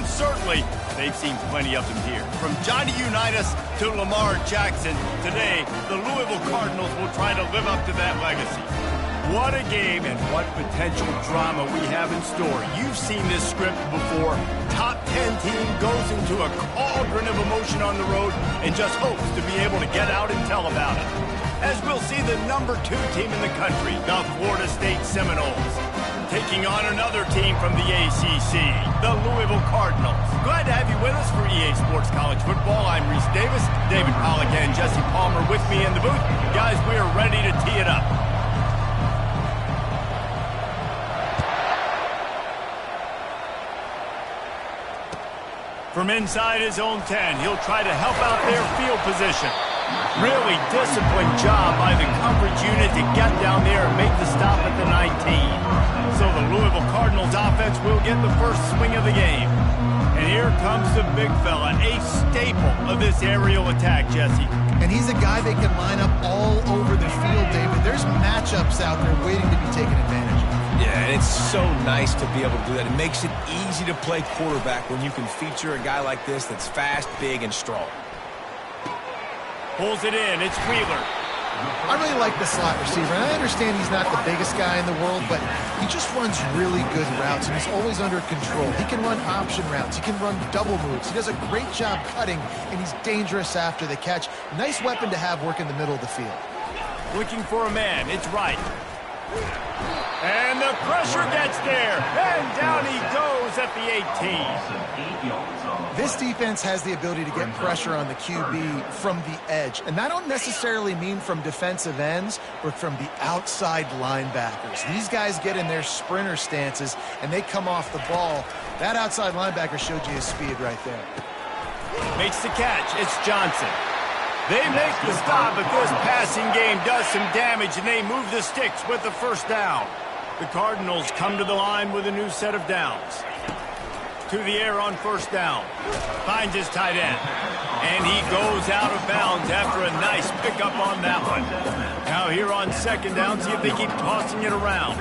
certainly they've seen plenty of them here. From Johnny Unitas to Lamar Jackson, today the Louisville Cardinals will try to live up to that legacy. What a game and what potential drama we have in store. You've seen this script before. Top 10 team goes into a cauldron of emotion on the road and just hopes to be able to get out and tell about it. As we'll see the number 2 team in the country, the Florida State Seminoles, taking on another team from the ACC, the Louisville Cardinals. Glad to have you with us for EA Sports College Football. I'm Reese Davis, David Pollack and Jesse Palmer with me in the booth. Guys, we are ready to tee it up. From inside his own 10, he'll try to help out their field position. Really disciplined job by the coverage unit to get down there and make the stop at the 19. So the Louisville Cardinals offense will get the first swing of the game. And here comes the big fella, a staple of this aerial attack, Jesse. And he's a guy they can line up all over the field, David. There's matchups out there waiting to be taken advantage of. Yeah, and it's so nice to be able to do that. It makes it easy to play quarterback when you can feature a guy like this that's fast, big, and strong. Pulls it in. It's Wheeler. I really like the slot receiver, and I understand he's not the biggest guy in the world, but he just runs really good routes, and he's always under control. He can run option routes. He can run double moves. He does a great job cutting, and he's dangerous after the catch. Nice weapon to have working the middle of the field. Looking for a man. It's Wright. And the pressure gets there, and down he goes at the 18. This defense has the ability to get pressure on the QB from the edge, and I don't necessarily mean from defensive ends, but from the outside linebackers. These guys get in their sprinter stances, and they come off the ball. That outside linebacker showed you his speed right there. Makes the catch. It's Johnson. They make the stop, but this passing game does some damage, and they move the sticks with the first down. The Cardinals come to the line with a new set of downs. To the air on first down. Finds his tight end. And he goes out of bounds after a nice pickup on that one. Now here on second down, see if they keep tossing it around.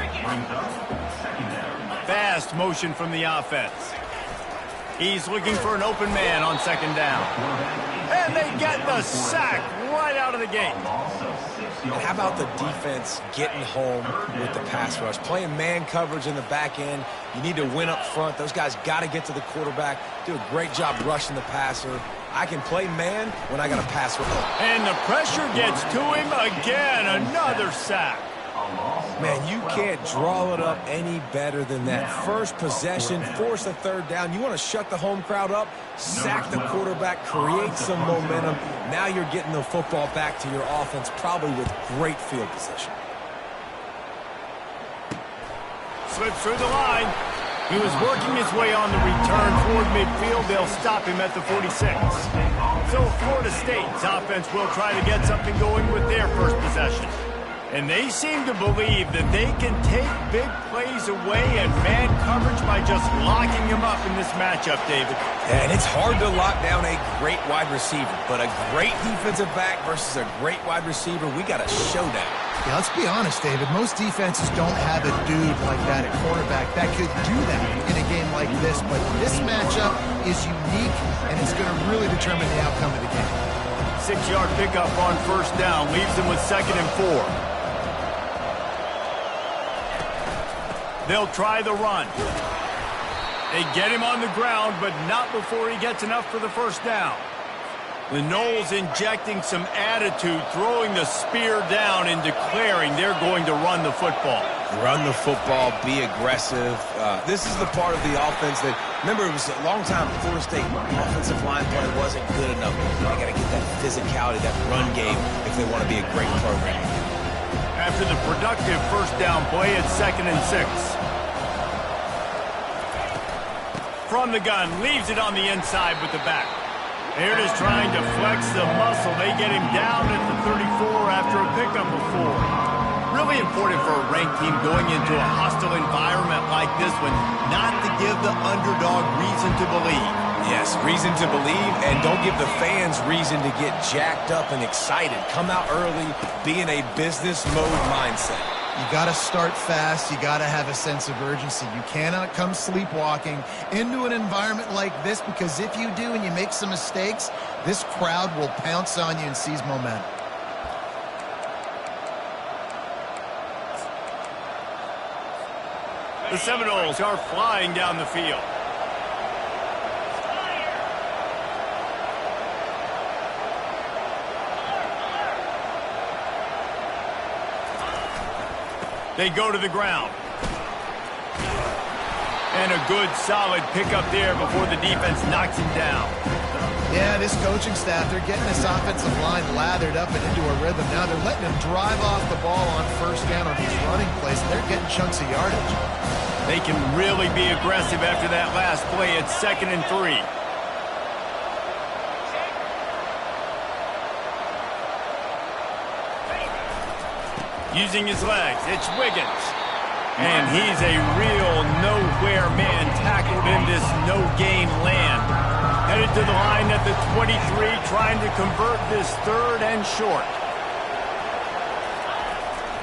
Fast motion from the offense. He's looking for an open man on second down. And they get the sack right out of the gate. And how about the defense getting home with the pass rush? Playing man coverage in the back end. You need to win up front. Those guys got to get to the quarterback. Do a great job rushing the passer. I can play man when I got a pass rush. And the pressure gets to him again. Another sack. Man, you can't draw it up any better than that. First possession, force a third down. You want to shut the home crowd up, sack the quarterback, create some momentum. Now you're getting the football back to your offense, probably with great field position. Slips through the line. He was working his way on the return toward midfield. They'll stop him at the 46. So Florida State's offense will try to get something going with their first possession. And they seem to believe that they can take big plays away and man coverage by just locking him up in this matchup, David. And it's hard to lock down a great wide receiver, but a great defensive back versus a great wide receiver, we got a showdown. Yeah, let's be honest, David. Most defenses don't have a dude like that at quarterback that could do that in a game like this, but this matchup is unique, and it's going to really determine the outcome of the game. 6-yard pickup on first down leaves them with 2nd and 4. They'll try the run. They get him on the ground, but not before he gets enough for the first down. The Noles injecting some attitude, throwing the spear down and declaring they're going to run the football. Run the football, be aggressive. This is the part of the offense that, remember, it was a long time Florida State offensive line play wasn't good enough. They got to get that physicality, that run game, if they want to be a great program. After the productive first down play, it's 2nd and 6. From the gun, leaves it on the inside with the back. They're just trying to flex the muscle. They get him down at the 34 after a pickup of 4. Really important for a ranked team going into a hostile environment like this one, not to give the underdog reason to believe. Yes, reason to believe, and don't give the fans reason to get jacked up and excited. Come out early, be in a business mode mindset. You got to start fast. You got to have a sense of urgency. You cannot come sleepwalking into an environment like this, because if you do and you make some mistakes, this crowd will pounce on you and seize momentum. The Seminoles are flying down the field. They go to the ground. And a good, solid pickup there before the defense knocks him down. Yeah, this coaching staff, they're getting this offensive line lathered up and into a rhythm. Now they're letting him drive off the ball on first down on these running plays, and they're getting chunks of yardage. They can really be aggressive after that last play. It's 2nd and 3. Using his legs, it's Wiggins. And he's a real nowhere man tackled in this no-game land. Headed to the line at the 23, trying to convert this 3rd and short.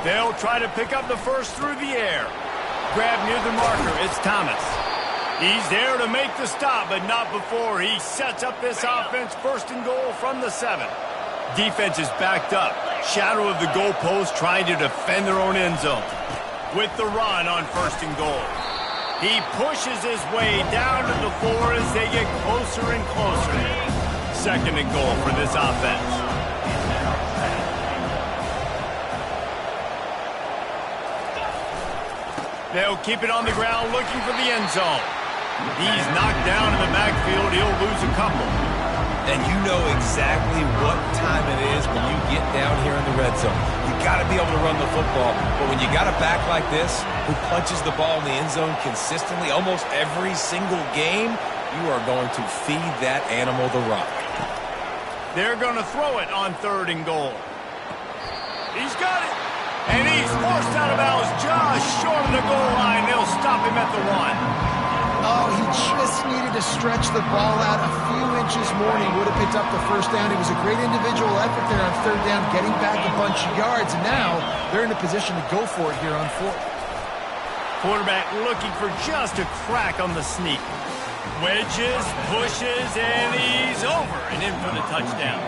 They'll try to pick up the first through the air. Grab near the marker, it's Thomas. He's there to make the stop, but not before he sets up this offense. 1st and goal from the 7. Defense is backed up. Shadow of the goalpost, trying to defend their own end zone. With the run on 1st and goal. He pushes his way down to the floor as they get closer and closer. 2nd and goal for this offense. They'll keep it on the ground looking for the end zone. He's knocked down in the backfield. He'll lose a couple. And you know exactly what time it is when you get down here in the red zone. You got to be able to run the football. But when you got a back like this who punches the ball in the end zone consistently almost every single game, you are going to feed that animal the rock. They're going to throw it on 3rd and goal. He's got it. And he's forced out of bounds just short of the goal line. They'll stop him at the 1. Oh, he just needed to stretch the ball out a few inches more and he would have picked up the first down. It was a great individual effort there on 3rd down, getting back a bunch of yards. And now they're in a position to go for it here on 4th. Quarterback looking for just a crack on the sneak. Wedges, pushes, and he's over and in for the touchdown.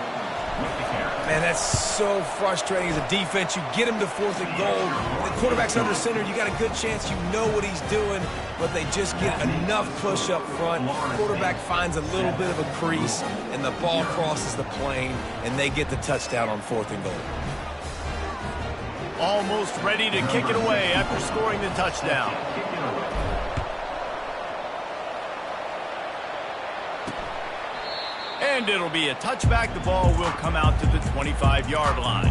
Man, that's so frustrating as a defense. You get him to 4th and goal. The quarterback's under center. You got a good chance you know what he's doing, but they just get enough push up front. Quarterback finds a little bit of a crease, and the ball crosses the plane, and they get the touchdown on 4th and goal. Almost ready to kick it away after scoring the touchdown. And it'll be a touchback. The ball will come out to the 25-yard line.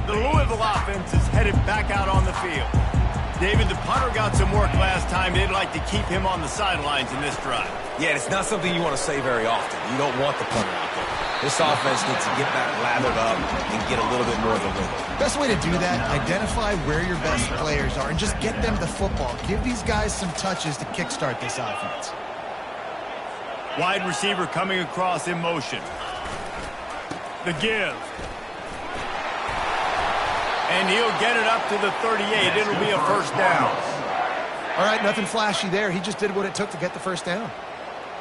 The Louisville offense is headed back out on the field. David, the punter got some work last time. They'd like to keep him on the sidelines in this drive. Yeah, it's not something you want to say very often. You don't want the punter out there. This offense needs to get back lathered up and get a little bit more of the rhythm. Best way to do that, identify where your best players are and just get them the football. Give these guys some touches to kickstart this offense. Wide receiver coming across in motion. The give. And he'll get it up to the 38. It'll be a 1st down. All right, nothing flashy there. He just did what it took to get the 1st down.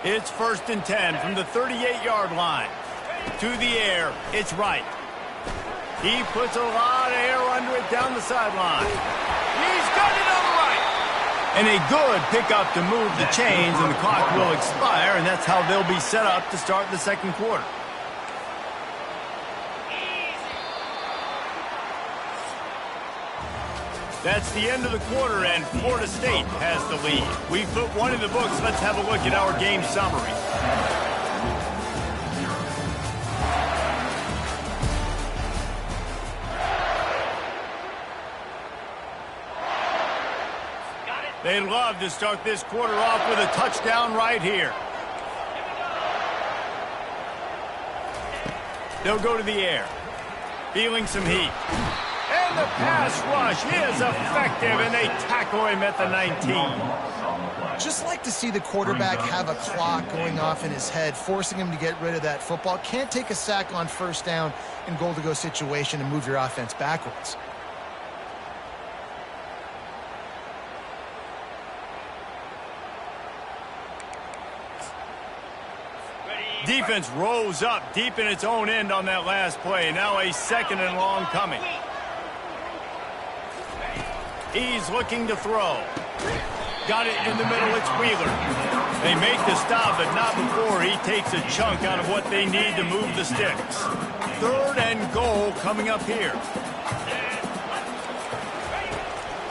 It's 1st and 10 from the 38-yard line. To the air, it's Wright. He puts a lot of air under it down the sideline. He's got it on the right. And a good pickup to move the chains, and the clock will expire, and that's how they'll be set up to start the 2nd quarter. That's the end of the quarter, and Florida State has the lead. We've put one in the books. Let's have a look at our game summary. They'd love to start this quarter off with a touchdown right here. They'll go to the air. Feeling some heat. And the pass rush is effective, and they tackle him at the 19. Just like to see the quarterback have a clock going off in his head, forcing him to get rid of that football. Can't take a sack on 1st down in goal-to-go situation and move your offense backwards. Defense rose up deep in its own end on that last play. Now a 2nd and long coming. He's looking to throw. Got it in the middle. It's Wheeler. They make the stop, but not before he takes a chunk out of what they need to move the sticks. 3rd and goal coming up here.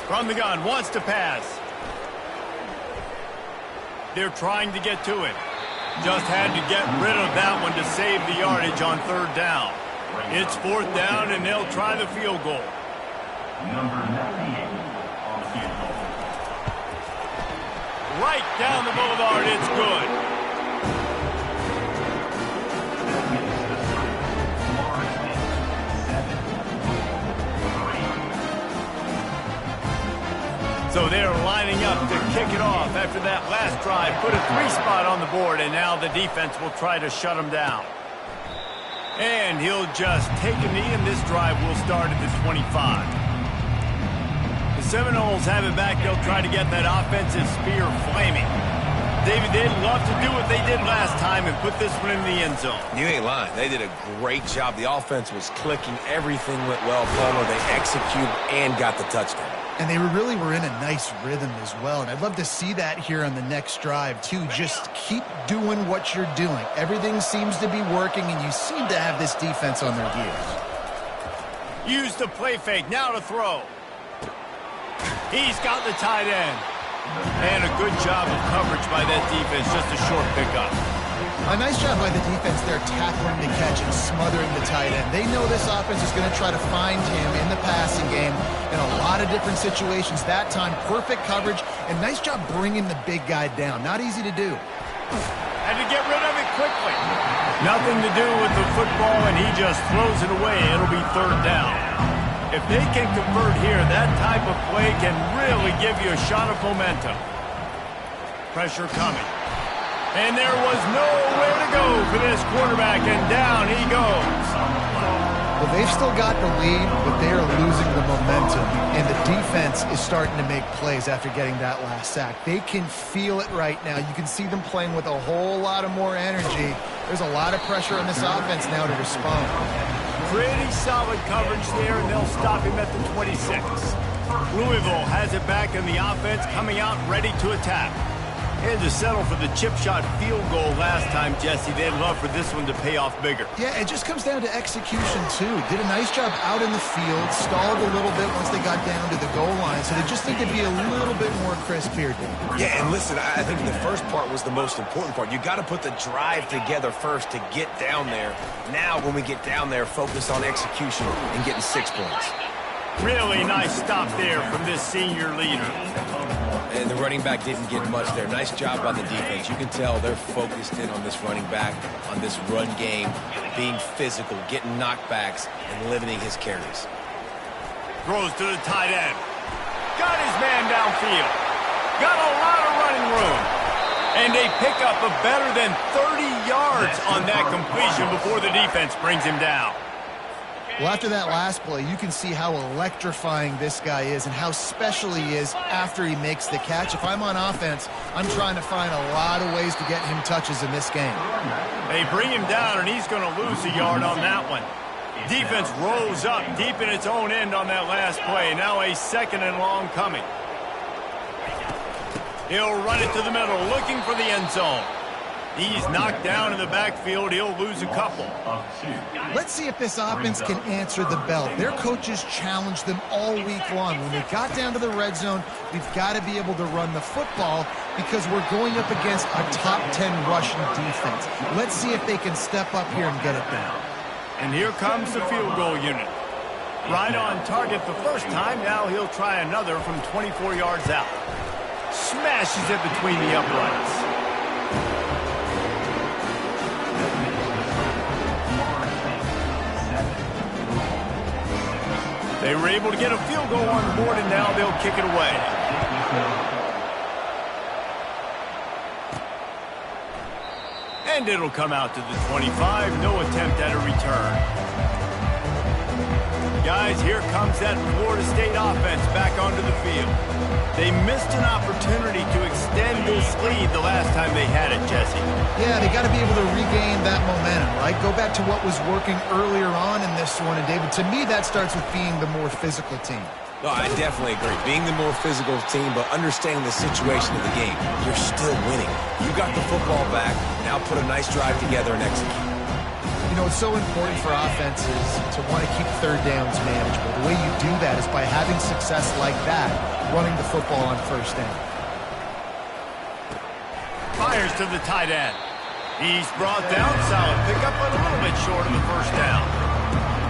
From the gun, wants to pass. They're trying to get to it. Just had to get rid of that one to save the yardage on 3rd down. It's 4th down, and they'll try the field goal. Number 98 on the field goal. Right down the boulevard, it's good. So they're lining up to kick it off after that last drive. Put a 3 spot on the board, and now the defense will try to shut them down. And he'll just take a knee, and this drive will start at the 25. The Seminoles have it back. They'll try to get that offensive spear flaming. David, they'd love to do what they did last time and put this one in the end zone. You ain't lying. They did a great job. The offense was clicking. Everything went well, Palmer. They executed and got the touchdown. And they really were in a nice rhythm as well. And I'd love to see that here on the next drive, too. Just keep doing what you're doing. Everything seems to be working, and you seem to have this defense on their heels. Use the play fake. Now to throw. He's got the tight end. And a good job of coverage by that defense. Just a short pickup. A nice job by the defense there tackling the catch and smothering the tight end. They know this offense is going to try to find him in the passing game in a lot of different situations. That time, perfect coverage, and nice job bringing the big guy down. Not easy to do. Had to get rid of it quickly. Nothing to do with the football, and he just throws it away. It'll be 3rd down. If they can convert here, that type of play can really give you a shot of momentum. Pressure coming. And there was nowhere to go for this quarterback, and down he goes. Well, they've still got the lead, but they are losing the momentum, and the defense is starting to make plays after getting that last sack. They can feel it right now. You can see them playing with a whole lot of more energy. There's a lot of pressure on this offense now to respond. Pretty solid coverage there, and they'll stop him at the 26. Louisville has it back in the offense, coming out ready to attack. Had to settle for the chip shot field goal last time, Jesse. They'd love for this one to pay off bigger. Yeah, it just comes down to execution, too. Did a nice job out in the field, stalled a little bit once they got down to the goal line, so they just need to be a little bit more crisp here, Dave. Yeah, and listen, I think the first part was the most important part. You got to put the drive together first to get down there. Now, when we get down there, focus on execution and getting 6 points. Really nice stop there from this senior leader. And the running back didn't get much there. Nice job by the defense. You can tell they're focused in on this running back, on this run game, being physical, getting knockbacks, and limiting his carries. Throws to the tight end. Got his man downfield. Got a lot of running room. And they pick up a better than 30 yards on that completion before the defense brings him down. Well, after that last play, you can see how electrifying this guy is and how special he is after he makes the catch. If I'm on offense, I'm trying to find a lot of ways to get him touches in this game. They bring him down, and he's going to lose a yard on that one. Defense rose up deep in its own end on that last play. Now a 2nd and long coming. He'll run it to the middle, looking for the end zone. He's knocked down in the backfield. He'll lose a couple. Let's see if this offense can answer the bell. Their coaches challenged them all week long. When they got down to the red zone, we've got to be able to run the football because we're going up against a top 10 rushing defense. Let's see if they can step up here and get it done. And here comes the field goal unit. Right on target the first time. Now he'll try another from 24 yards out. Smashes it between the uprights. They were able to get a field goal on the board, and now they'll kick it away. And it'll come out to the 25. No attempt at a return. Guys, here comes that Florida State offense back onto the field. They missed an opportunity to extend this lead the last time they had it, Jesse. Yeah, they got to be able to regain that momentum, right? Go back to what was working earlier on in this one. And, David, to me, that starts with being the more physical team. No, I definitely agree. Being the more physical team, but understanding the situation of the game. You're still winning. You got the football back. Now put a nice drive together and execute. You know, it's so important for offenses to want to keep third downs manageable. The way you do that is by having success like that, running the football on first down. Fires to the tight end. He's brought down. Solid pickup, but a little bit short of the first down.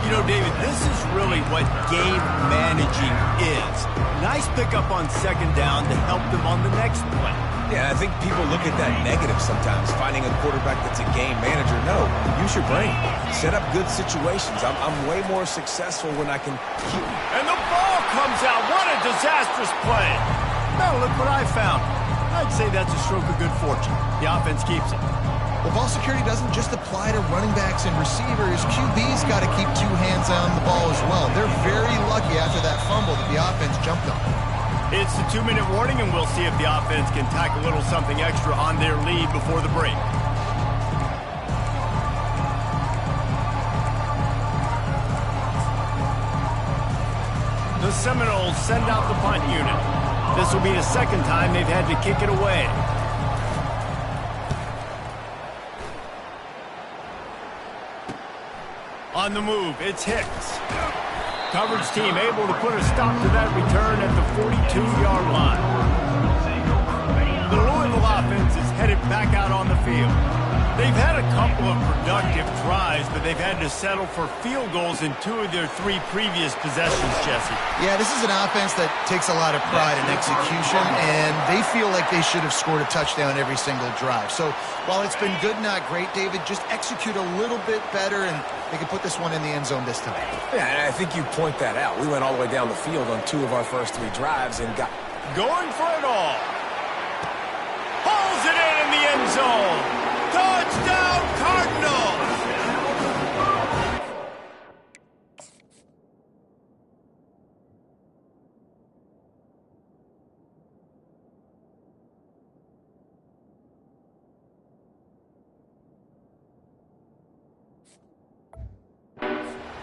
You know, David, this is really what game managing is. Nice pickup on second down to help them on the next play. Yeah, I think people look at that negative sometimes, finding a quarterback that's a game manager. No, use your brain. Set up good situations. I'm way more successful when I can keep... And the ball comes out. What a disastrous play. Now look what I found. I'd say that's a stroke of good fortune. The offense keeps it. Well, ball security doesn't just apply to running backs and receivers. QB's got to keep two hands on the ball as well. They're very lucky after that fumble that the offense jumped on. It's the 2-minute warning, and we'll see if the offense can tack a little something extra on their lead before the break. The Seminoles send out the punt unit. This will be the second time they've had to kick it away. On the move, it's Hicks. Coverage team able to put a stop to that return at the 42-yard line. The Louisville offense is headed back out on the field. They've had a couple of productive tries, but they've had to settle for field goals in 2 of their 3 previous possessions, Jesse. Yeah, this is an offense that takes a lot of pride in execution, and they feel like they should have scored a touchdown every single drive. So while it's been good, not great, David, just execute a little bit better, and they can put this one in the end zone this time. Yeah, and I think you point that out. We went all the way down the field on 2 of our first 3 drives and got... Going for it all. Hauls it in the end zone. Touchdown, Cardinals!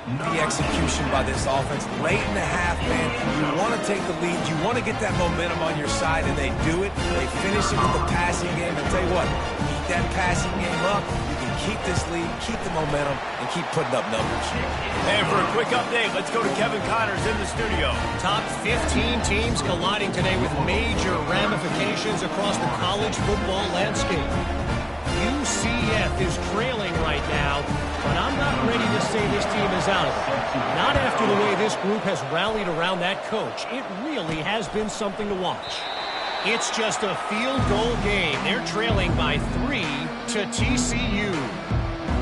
The execution by this offense late in the half, man. You want to take the lead. You want to get that momentum on your side, and they do it. They finish it with the passing game. And tell you what, keep that passing game up. You can keep this lead, keep the momentum, and keep putting up numbers. And for a quick update, let's go to Kevin Connors in the studio. Top 15 teams colliding today with major ramifications across the college football landscape. UCF is trailing right now, but I'm not ready to say this team is out of it. Not after the way this group has rallied around that coach. It really has been something to watch. It's just a field goal game. They're trailing by 3 to TCU.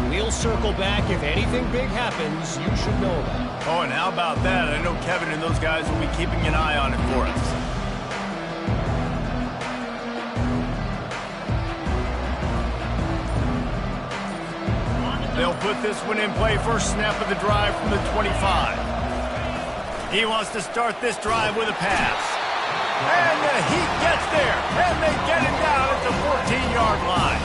We'll circle back. If anything big happens, you should know about it. Oh, and how about that? I know Kevin and those guys will be keeping an eye on it for us. They'll put this one in play. First snap of the drive from the 25. He wants to start this drive with a pass. And the Heat gets there. And they get it down at the 14-yard line.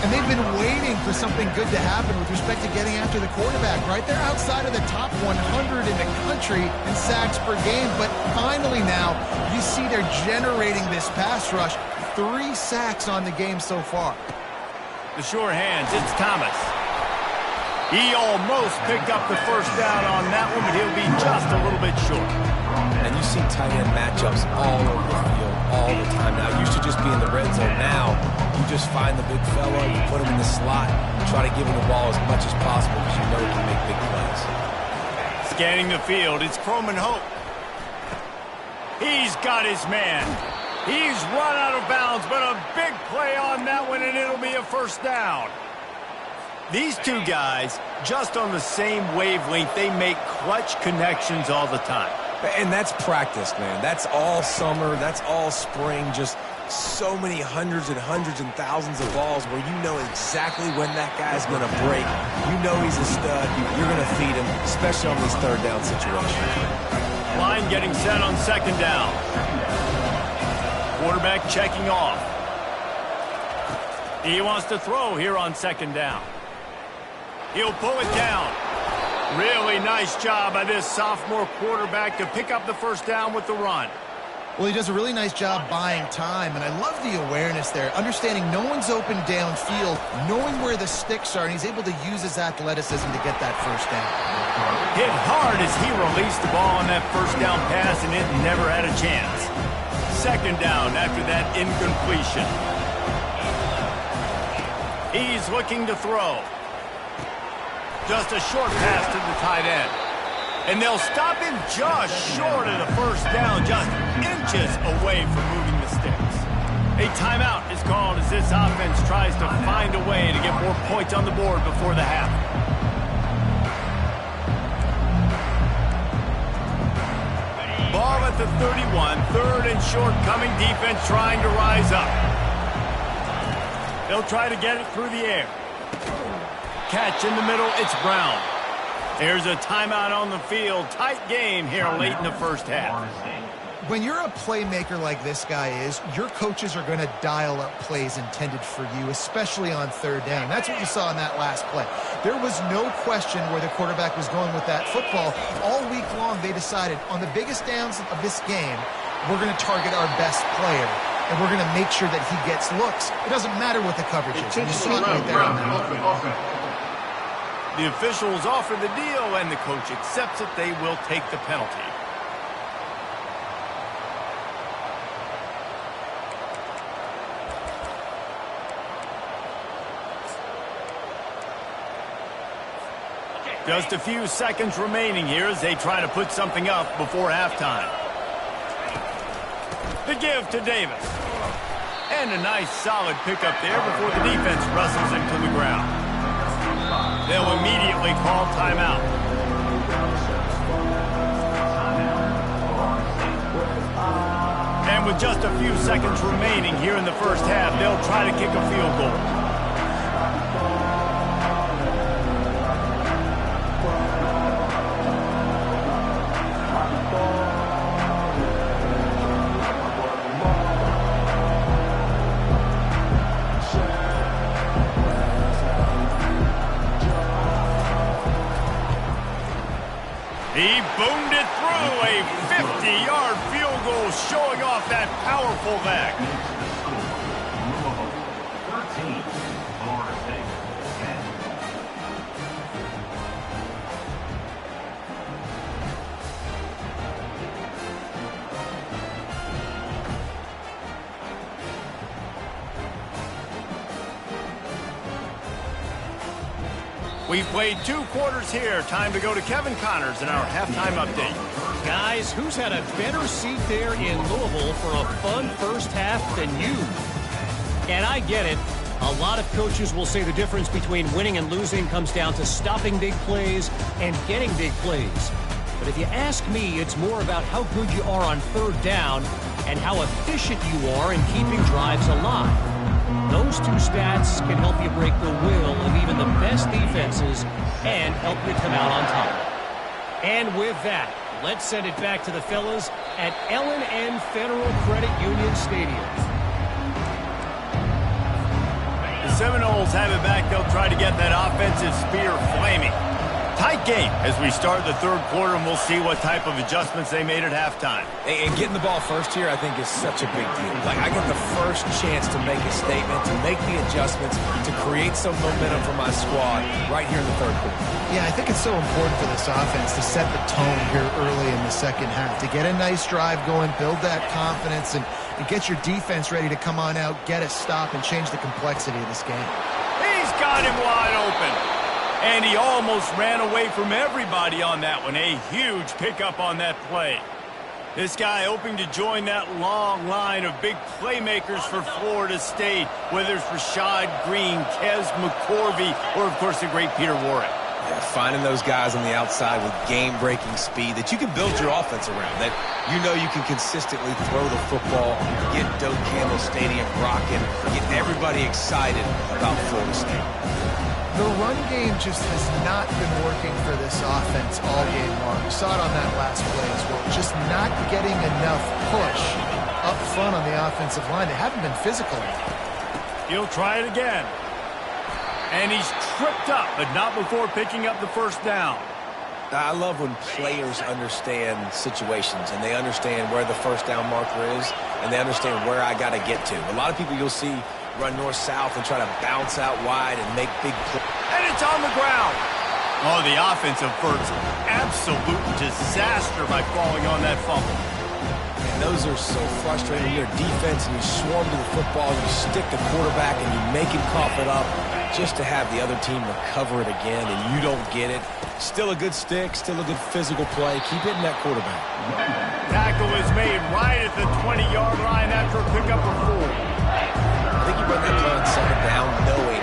And they've been waiting for something good to happen with respect to getting after the quarterback, right? They're outside of the top 100 in the country in sacks per game. But finally now, you see they're generating this pass rush. 3 sacks on the game so far. The sure hands, it's Thomas. He almost picked up the first down on that one, but he'll be just a little bit short. And you see tight end matchups all over the field all the time now. It used to just be in the red zone. Now you just find the big fella, you put him in the slot, and try to give him the ball as much as possible because you know he can make big plays. Scanning the field, it's Croman Hope. He's got his man. He's run out of bounds, but a big play on that one, and it'll be a first down. These two guys, just on the same wavelength, they make clutch connections all the time. And that's practice, man. That's all summer. That's all spring. Just so many hundreds and hundreds and thousands of balls where you know exactly when that guy's going to break. You know he's a stud. You're going to feed him, especially on these third down situations. Line getting set on second down. Quarterback checking off. He wants to throw here on second down. He'll pull it down. Really nice job by this sophomore quarterback to pick up the first down with the run. Well, he does a really nice job buying time, and I love the awareness there, understanding no one's open downfield, knowing where the sticks are, and he's able to use his athleticism to get that first down. Hit hard as he released the ball on that first down pass, and it never had a chance. Second down after that incompletion. He's looking to throw. Just a short pass to the tight end. And they'll stop him just short of the first down, just inches away from moving the sticks. A timeout is called as this offense tries to find a way to get more points on the board before the half. Ball at the 31, third and short coming, defense trying to rise up. They'll try to get it through the air. Catch in the middle, it's Brown. There's a timeout on the field. Tight game here late in the first half. When you're a playmaker like this guy is, your coaches are going to dial up plays intended for you, especially on third down. That's what you saw in that last play. There was no question where the quarterback was going with that football. All week long, they decided on the biggest downs of this game, we're going to target our best player, and we're going to make sure that he gets looks. It doesn't matter what the coverage is. You saw it right there on that. The officials offer the deal, and the coach accepts it. They will take the penalty. Just a few seconds remaining here as they try to put something up before halftime. The give to Davis. And a nice solid pickup there before the defense wrestles him to the ground. They'll immediately call timeout. And with just a few seconds remaining here in the first half, they'll try to kick a field goal. He boomed it through, a 50-yard field goal showing off that powerful leg. 13, Florida State, 10. We've played 2 quarters here. Time to go to Kevin Connors in our halftime update. Guys, who's had a better seat there in Louisville for a fun first half than you? And I get it. A lot of coaches will say the difference between winning and losing comes down to stopping big plays and getting big plays. But if you ask me, it's more about how good you are on third down and how efficient you are in keeping drives alive. Those 2 stats can help you break the will of even the best defenses and help you come out on top. And with that, let's send it back to the fellas at L&N Federal Credit Union Stadium. The Seminoles have it back. They'll try to get that offensive spear flaming. Tight game as we start the third quarter, and we'll see what type of adjustments they made at halftime. And getting the ball first here, I think, is such a big deal. Like, I get the first chance to make a statement, to make the adjustments, to create some momentum for my squad right here in the third quarter. Yeah, I think it's so important for this offense to set the tone here early in the second half, to get a nice drive going, build that confidence, and get your defense ready to come on out, get a stop, and change the complexity of this game. He's got him wide open. And he almost ran away from everybody on that one. A huge pickup on that play. This guy hoping to join that long line of big playmakers for Florida State, whether it's Rashad Green, Kez McCorvey, or, of course, the great Peter Warrick. Yeah, finding those guys on the outside with game-breaking speed that you can build your offense around, that you know you can consistently throw the football, get Doak Campbell Stadium rocking, get everybody excited about Florida State. The run game just has not been working for this offense all game long. We saw it on that last play as well. Just not getting enough push up front on the offensive line. They haven't been physical. He'll try it again. And he's tripped up, but not before picking up the first down. I love when players understand situations and they understand where the first down marker is and they understand where I got to get to. A lot of people you'll see run north-south and try to bounce out wide and make big plays. And it's on the ground. Oh, the offensive first. Absolute disaster by falling on that fumble. And those are so frustrating. You're defense and you swarm to the football, you stick the quarterback and you make him cough it up just to have the other team recover it again and you don't get it. Still a good stick, still a good physical play. Keep hitting that quarterback. Tackle is made right at the 20-yard line after a pickup of 4. I think you run that play on second down knowing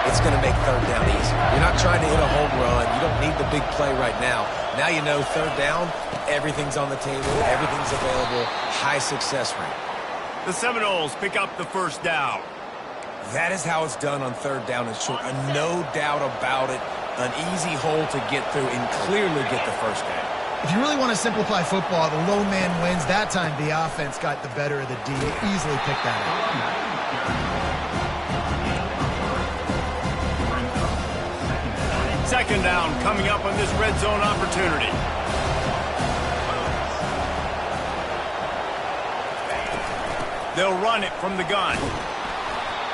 it's going to make third down easy. You're not trying to hit a home run. You don't need the big play right now. Now you know third down, everything's on the table, everything's available, high success rate. The Seminoles pick up the first down. That is how it's done on third down and short. No doubt about it. An easy hole to get through and clearly get the first down. If you really want to simplify football, the low man wins. That time the offense got the better of the D. Easily picked that up. Second down coming up on this red zone opportunity. They'll run it from the gun.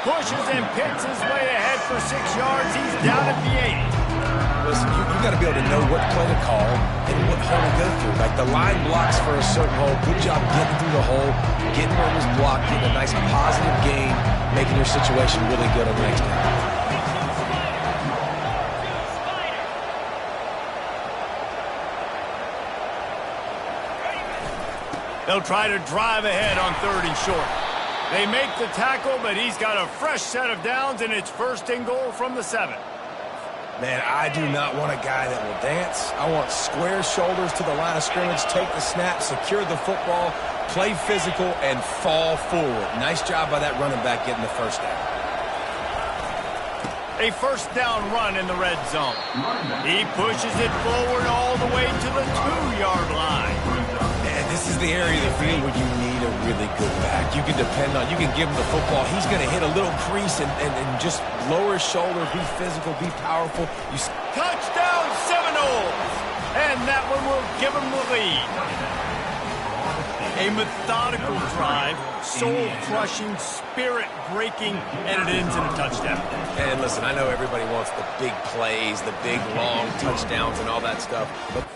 Pushes and picks his way ahead for 6 yards. He's down at the 80. Listen, you got to be able to know what play to call and what hole to go through. Like the line blocks for a certain hole. Good job getting through the hole, getting where it was blocked, getting a nice positive gain, making your situation really good on the next down. They'll try to drive ahead on 3rd and short. They make the tackle, but he's got a fresh set of downs, and it's 1st and goal from the 7. Man, I do not want a guy that will dance. I want square shoulders to the line of scrimmage, take the snap, secure the football, play physical, and fall forward. Nice job by that running back getting the first down. A first down run in the red zone. He pushes it forward all the way to the 2-yard line. And this is the area of the field where you need a really good back. You can depend on, you can give him the football. He's going to hit a little crease and just lower his shoulder, be physical, be powerful. Touchdown Seminoles! And that one will give him the lead. A methodical drive, soul-crushing, spirit-breaking, and it ends in a touchdown. And listen, I know everybody wants the big plays, the big, long touchdowns and all that stuff, but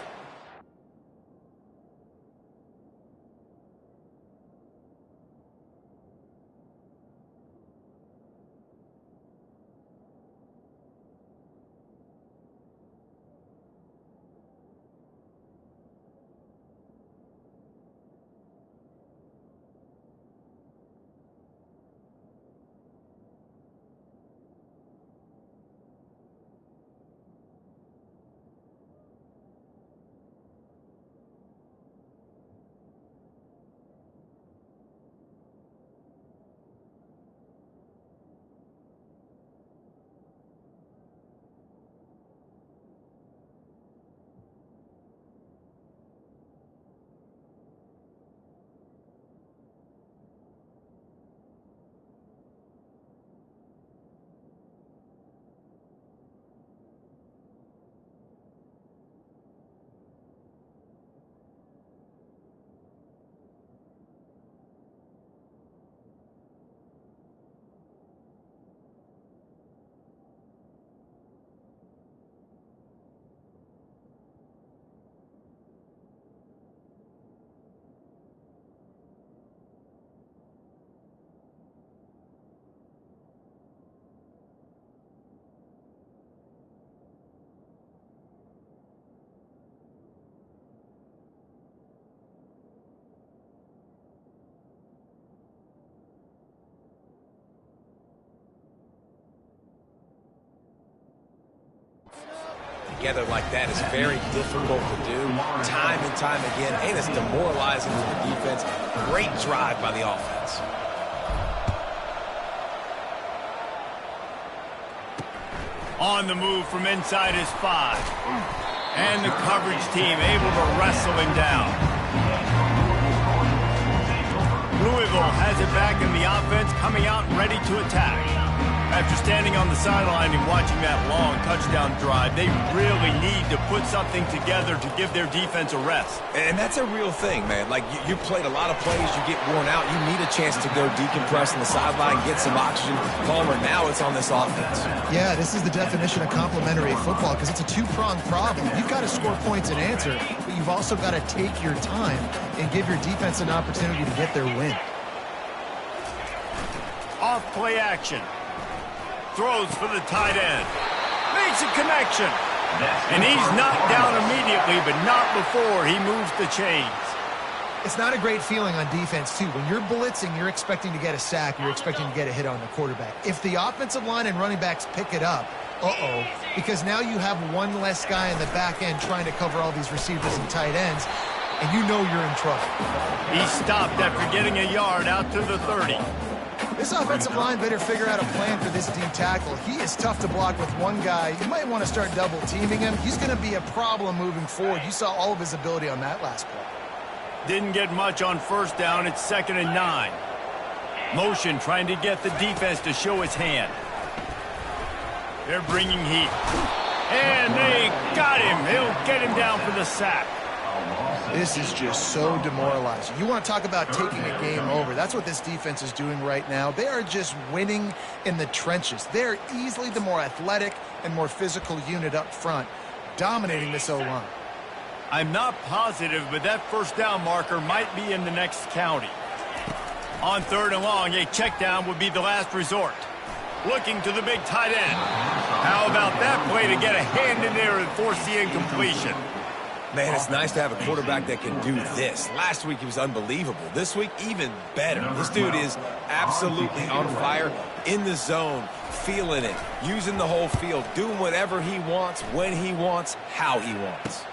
together like that is very difficult to do time and time again, and it's demoralizing to the defense. Great drive by the offense. On the move from inside his 5. And the coverage team able to wrestle him down. Louisville has it back in the offense, coming out ready to attack. After standing on the sideline and watching that long touchdown drive, they really need to put something together to give their defense a rest. And that's a real thing, man. Like, you played a lot of plays, you get worn out, you need a chance to go decompress on the sideline, get some oxygen. Palmer, now it's on this offense. Yeah, this is the definition of complementary football because it's a two-pronged problem. You've got to score points and answer, but you've also got to take your time and give your defense an opportunity to get their win. Off play action. Throws for the tight end. Makes a connection. And he's knocked down immediately, but not before he moves the chains. It's not a great feeling on defense, too. When you're blitzing, you're expecting to get a sack. You're expecting to get a hit on the quarterback. If the offensive line and running backs pick it up, because now you have one less guy in the back end trying to cover all these receivers and tight ends, and you know you're in trouble. He stopped after getting a yard out to the 30. This offensive line better figure out a plan for this D tackle. He is tough to block with one guy. You might want to start double-teaming him. He's going to be a problem moving forward. You saw all of his ability on that last play. Didn't get much on first down. It's 2nd and 9. Motion trying to get the defense to show his hand. They're bringing heat. And they got him. He'll get him down for the sack. This is just so demoralizing. You want to talk about taking a game over. That's what this defense is doing right now. They are just winning in the trenches. They're easily the more athletic and more physical unit up front, dominating this O-line. I'm not positive, but that first down marker might be in the next county. On 3rd and long, a check down would be the last resort. Looking to the big tight end. How about that play to get a hand in there and force the incompletion? Man, it's nice to have a quarterback that can do this. Last week, he was unbelievable. This week, even better. This dude is absolutely on fire, in the zone, feeling it, using the whole field, doing whatever he wants, when he wants, how he wants.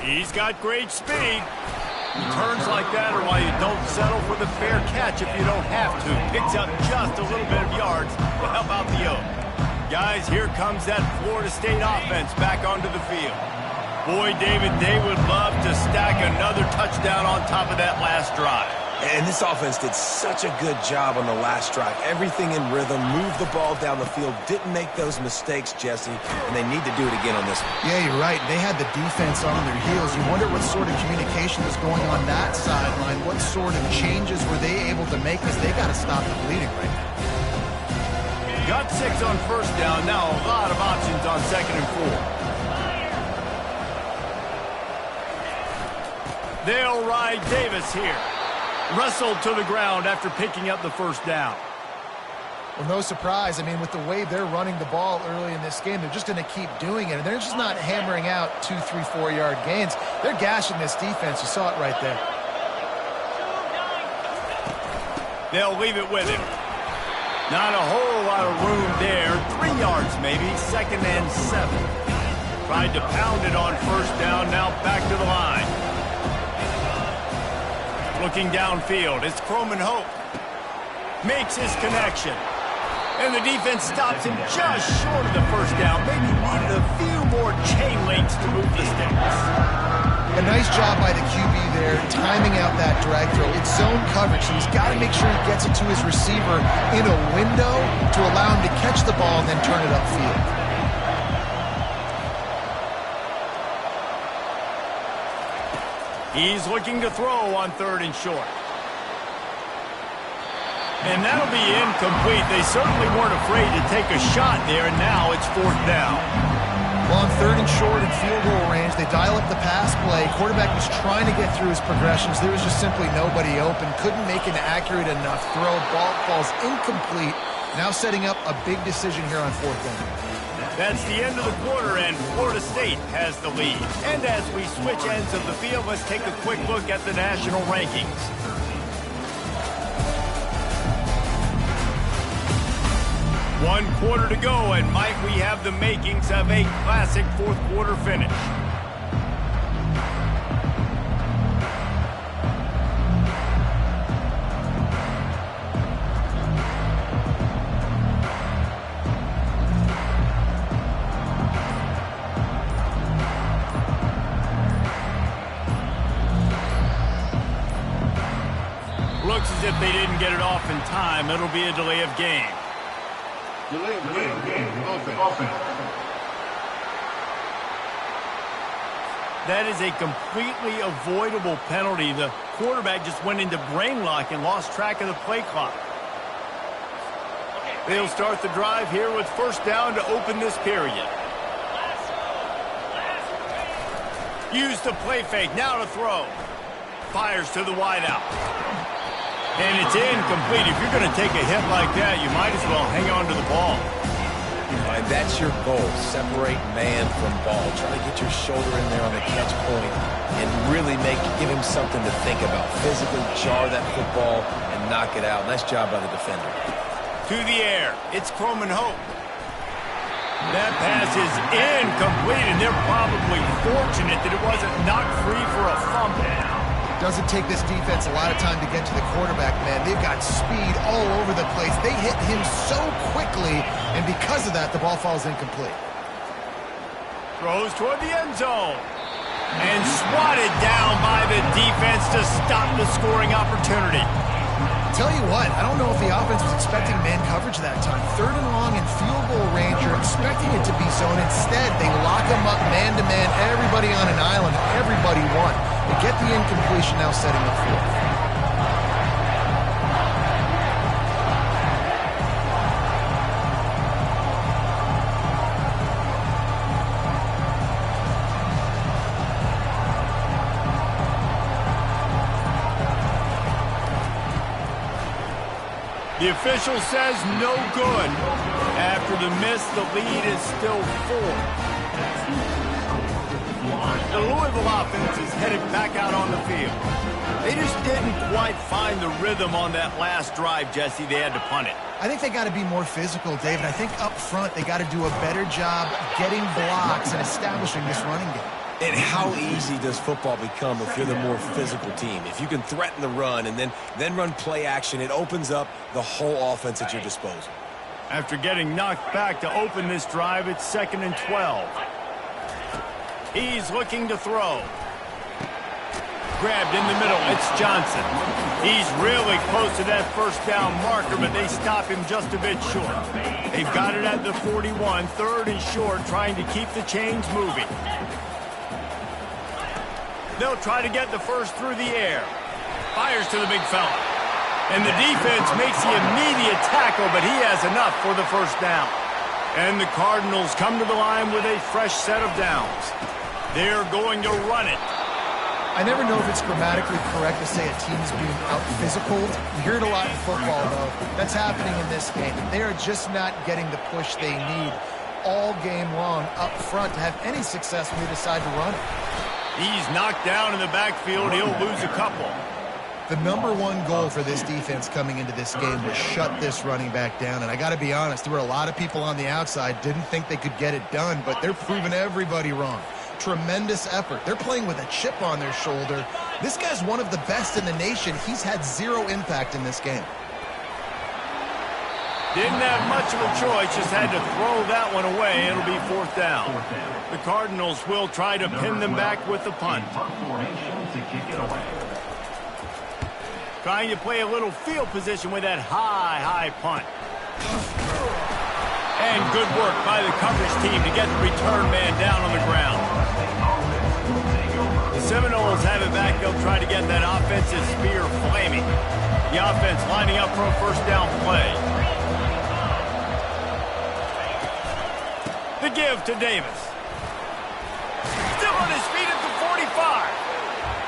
He's got great speed. Turns like that are why you don't settle for the fair catch if you don't have to. Picks up just a little bit of yards to help out the O. Guys, here comes that Florida State offense back onto the field. Boy, David, they would love to stack another touchdown on top of that last drive. And this offense did such a good job on the last drive. Everything in rhythm, moved the ball down the field, didn't make those mistakes, Jesse, and they need to do it again on this one. Yeah, you're right. They had the defense on their heels. You wonder what sort of communication was going on that sideline. What sort of changes were they able to make, because they got to stop the bleeding right now. Got 6 on first down. Now a lot of options on 2nd and 4. They'll ride Davis here. Wrestled to the ground after picking up the first down. Well, no surprise. I mean, with the way they're running the ball early in this game, they're just going to keep doing it. And they're just not hammering out 2, 3, 4-yard gains. They're gashing this defense. You saw it right there. They'll leave it with him. Not a whole lot of room there. 3 yards maybe. 2nd and 7. Tried to pound it on first down. Now back to the line. Looking downfield, it's Croman Hope. Makes his connection. And the defense stops him just short of the first down. Maybe needed a few more chain links to move the sticks. A nice job by the QB there, timing out that drag throw. It's zone coverage, so he's got to make sure he gets it to his receiver in a window to allow him to catch the ball and then turn it upfield. He's looking to throw on 3rd and short. And that'll be incomplete. They certainly weren't afraid to take a shot there, and now it's 4th down. Well, on 3rd and short and field goal range, they dial up the pass play. Quarterback was trying to get through his progressions. There was just simply nobody open. Couldn't make an accurate enough throw. Ball falls incomplete. Now setting up a big decision here on 4th down. That's the end of the quarter, and Florida State has the lead. And as we switch ends of the field, let's take a quick look at the national rankings. 1 quarter to go, and might we have the makings of a classic fourth quarter finish. Looks as if they didn't get it off in time. It'll be a delay of game. Delay of game. Offense. That is a completely avoidable penalty. The quarterback just went into brain lock and lost track of the play clock. They'll start the drive here with first down to open this period. Use the play fake. Now to throw. Fires to the wideout. And it's incomplete. If you're going to take a hit like that, you might as well hang on to the ball. And that's your goal. Separate man from ball. Try to get your shoulder in there on the catch point and really give him something to think about. Physically jar that football and knock it out. Nice job by the defender. To the air. It's Croman Hope. That pass is incomplete, and they're probably fortunate that it wasn't knocked free for a fumble. Doesn't take this defense a lot of time to get to the quarterback, man. They've got speed all over the place. They hit him so quickly, and because of that, the ball falls incomplete. Throws toward the end zone. And swatted down by the defense to stop the scoring opportunity. Tell you what, I don't know if the offense was expecting man coverage that time. 3rd and long in field goal range, you're expecting it to be zone. Instead, they lock him up man-to-man, everybody on an island, everybody won. They get the incompletion, now setting up 4th. The official says no good. After the miss, the lead is still 4. The Louisville offense is headed back out on the field. They just didn't quite find the rhythm on that last drive, Jesse. They had to punt it. I think they got to be more physical, David. I think up front they got to do a better job getting blocks and establishing this running game. And how easy does football become if you're the more physical team? If you can threaten the run and then run play action, it opens up the whole offense at your disposal. After getting knocked back to open this drive, it's 2nd and 12. He's looking to throw. Grabbed in the middle, it's Johnson. He's really close to that first down marker, but they stop him just a bit short. They've got it at the 41, 3rd and short, trying to keep the chains moving. They'll try to get the first through the air. Fires to the big fella. And the defense makes the immediate tackle, but he has enough for the first down. And the Cardinals come to the line with a fresh set of downs. They're going to run it. I never know if it's grammatically correct to say a team's being out-physicaled. You hear it a lot in football, though. That's happening in this game. They are just not getting the push they need all game long up front to have any success when they decide to run it. He's knocked down in the backfield. He'll lose a couple. The #1 goal for this defense coming into this game was shut this running back down. And I got to be honest, there were a lot of people on the outside didn't think they could get it done, but they're proving everybody wrong. Tremendous effort. They're playing with a chip on their shoulder. This guy's one of the best in the nation. He's had 0 impact in this game. Didn't have much of a choice, just had to throw that one away. It'll be 4th down. The Cardinals will try to pin them back with the punt. Trying to play a little field position with that high punt. And good work by the coverage team to get the return man down on the ground. The Seminoles have it back. They'll try to get that offensive spear flaming. The offense lining up for a first down play. The give to Davis. Still on his feet at the 45.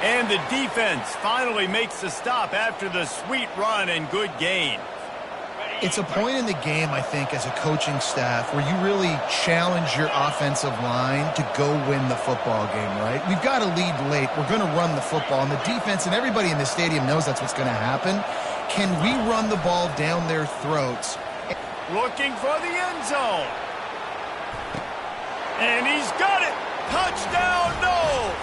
And the defense finally makes the stop after the sweet run and good gain. It's a point in the game, I think, as a coaching staff where you really challenge your offensive line to go win the football game, right? We've got to lead late. We're going to run the football. And the defense and everybody in the stadium knows that's what's going to happen. Can we run the ball down their throats? looking for the end zone. And he's got it. Touchdown, no!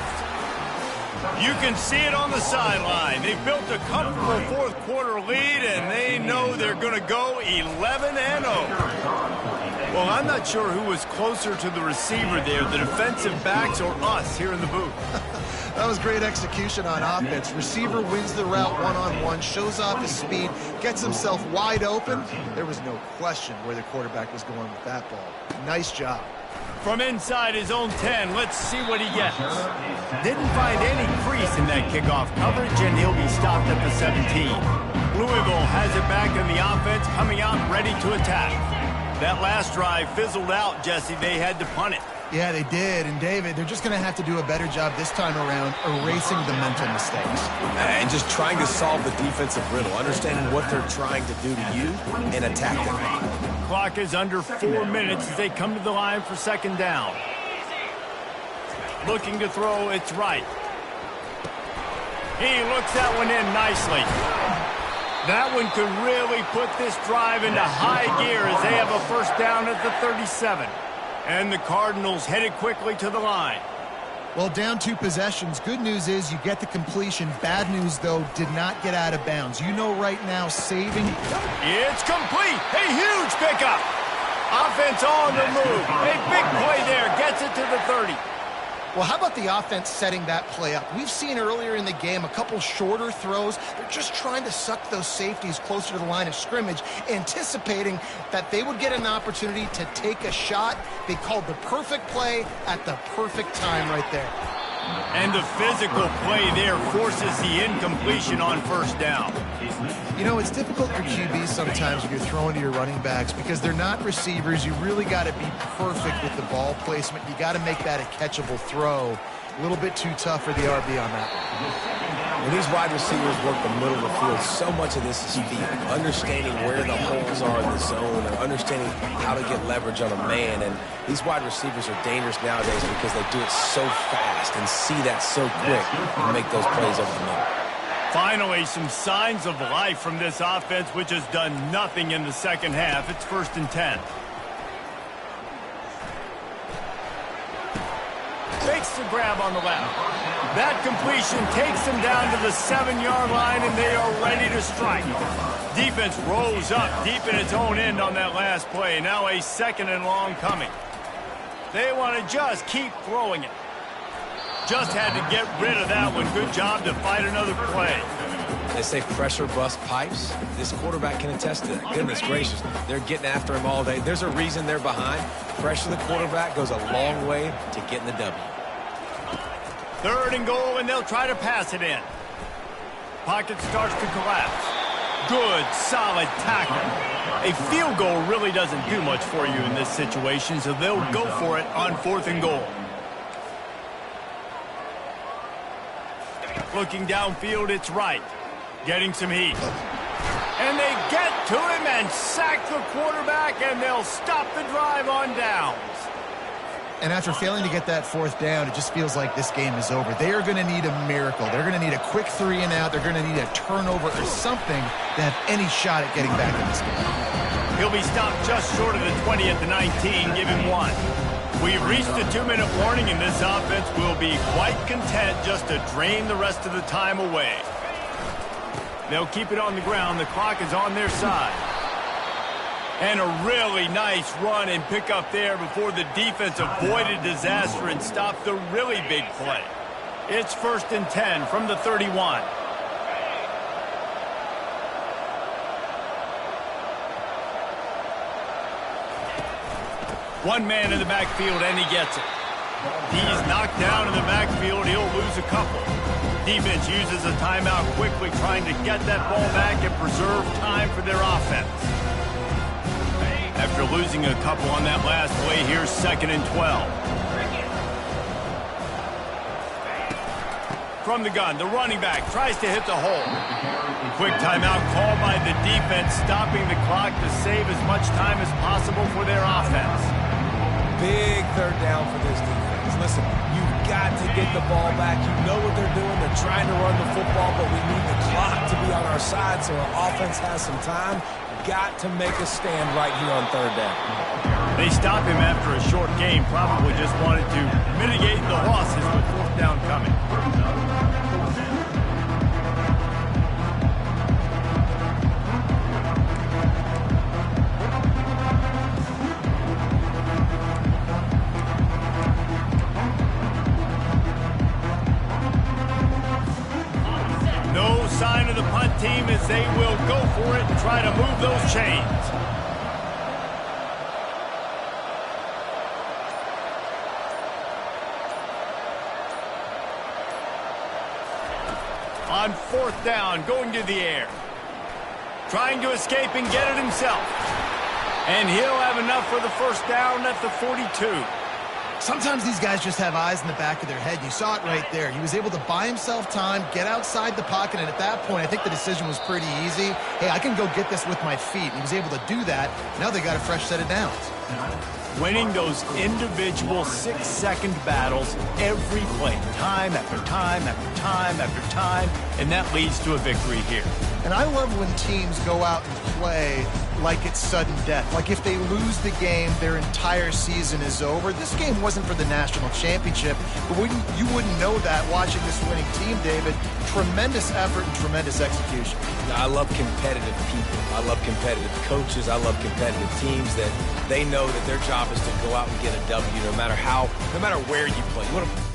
You can see it on the sideline. They've built a comfortable fourth-quarter lead, and they know they're going to go 11-0. Well, I'm not sure who was closer to the receiver there, the defensive backs or us here in the booth. That was great execution on offense. Receiver wins the route one-on-one, shows off his speed, gets himself wide open. There was no question where the quarterback was going with that ball. Nice job. From inside his own 10, let's see what he gets. Didn't find any crease in that kickoff coverage, and he'll be stopped at the 17. Louisville has it back in the offense, coming out ready to attack. That last drive fizzled out, Jesse. They had to punt it. Yeah, they did. And, David, they're just going to have to do a better job this time around erasing the mental mistakes. And just trying to solve the defensive riddle, understanding what they're trying to do to you and attack them. Clock is under 4 minutes as they come to the line for second down. Looking to throw, it's right. He looks that one in nicely. That one could really put this drive into high gear as they have a first down at the 37. And the Cardinals headed quickly to the line. Well, down 2 possessions. Good news is you get the completion. Bad news, though, did not get out of bounds. You know right now saving. It's complete. A huge pickup. Offense on the move. A big play there. Gets it to the 30. Well, how about the offense setting that play up? We've seen earlier in the game a couple shorter throws. They're just trying to suck those safeties closer to the line of scrimmage, anticipating that they would get an opportunity to take a shot. They called the perfect play at the perfect time right there. And the physical play there forces the incompletion on first down. You know, it's difficult for QBs sometimes when you're throwing to your running backs because they're not receivers. You really got to be perfect with the ball placement. You got to make that a catchable throw. A little bit too tough for the RB on that. When these wide receivers work the middle of the field, so much of this is speed. Understanding where the holes are in the zone or understanding how to get leverage on a man. And these wide receivers are dangerous nowadays because they do it so fast and see that so quick and make those plays over the middle. Finally, some signs of life from this offense, which has done nothing in the second half. It's 1st and 10. Fakes the grab on the left. That completion takes them down to the 7-yard line, and they are ready to strike. Defense rolls up deep in its own end on that last play. Now a 2nd and long coming. They want to just keep throwing it. Just had to get rid of that one. Good job to fight another play. They say pressure bust pipes. This quarterback can attest to that. Goodness gracious. They're getting after him all day. There's a reason they're behind. Pressure the quarterback goes a long way to getting the W. 3rd and goal, and they'll try to pass it in. Pocket starts to collapse. Good, solid tackle. A field goal really doesn't do much for you in this situation, so they'll go for it on 4th and goal. Looking downfield, it's right. Getting some heat. And they get to him and sack the quarterback, and they'll stop the drive on downs. And after failing to get that 4th down, it just feels like this game is over. They are going to need a miracle. They're going to need a quick 3 and out. They're going to need a turnover or something to have any shot at getting back in this game. He'll be stopped just short of the 20 at the 19. Give him 1. We've reached the 2-minute warning, and this offense will be quite content just to drain the rest of the time away. They'll keep it on the ground. The clock is on their side. And a really nice run and pick up there before the defense avoided disaster and stopped the really big play. It's 1st and 10 from the 31. One man in the backfield, and he gets it. He's knocked down in the backfield. He'll lose a couple. Defense uses a timeout quickly, trying to get that ball back and preserve time for their offense. After losing a couple on that last play, here's 2nd and 12. From the gun, the running back tries to hit the hole. Quick timeout called by the defense, stopping the clock to save as much time as possible for their offense. Big 3rd down for this defense. Listen, you've got to get the ball back. You know what they're doing. They're trying to run the football, but we need the clock to be on our side so our offense has some time. got to make a stand right here on third down. They stop him after a short game, probably just wanted to mitigate the losses with fourth down coming. No sign of the punt team as they will go for it and try to move those chains. On fourth down, going to the air. Trying to escape and get it himself. And he'll have enough for the first down at the 42. Sometimes these guys just have eyes in the back of their head. You saw it right there. He was able to buy himself time, get outside the pocket, and at that point, I think the decision was pretty easy. Hey, I can go get this with my feet. He was able to do that. Now they got a fresh set of downs. Winning those individual 6-second battles every play, time after time after time after time, and that leads to a victory here. And I love when teams go out and play like it's sudden death. Like if they lose the game, their entire season is over. This game wasn't for the national championship, but you wouldn't know that watching this winning team, David. Tremendous effort and tremendous execution. I love competitive people. I love competitive coaches. I love competitive teams that they know that their job is to go out and get a W no matter where you play. You want to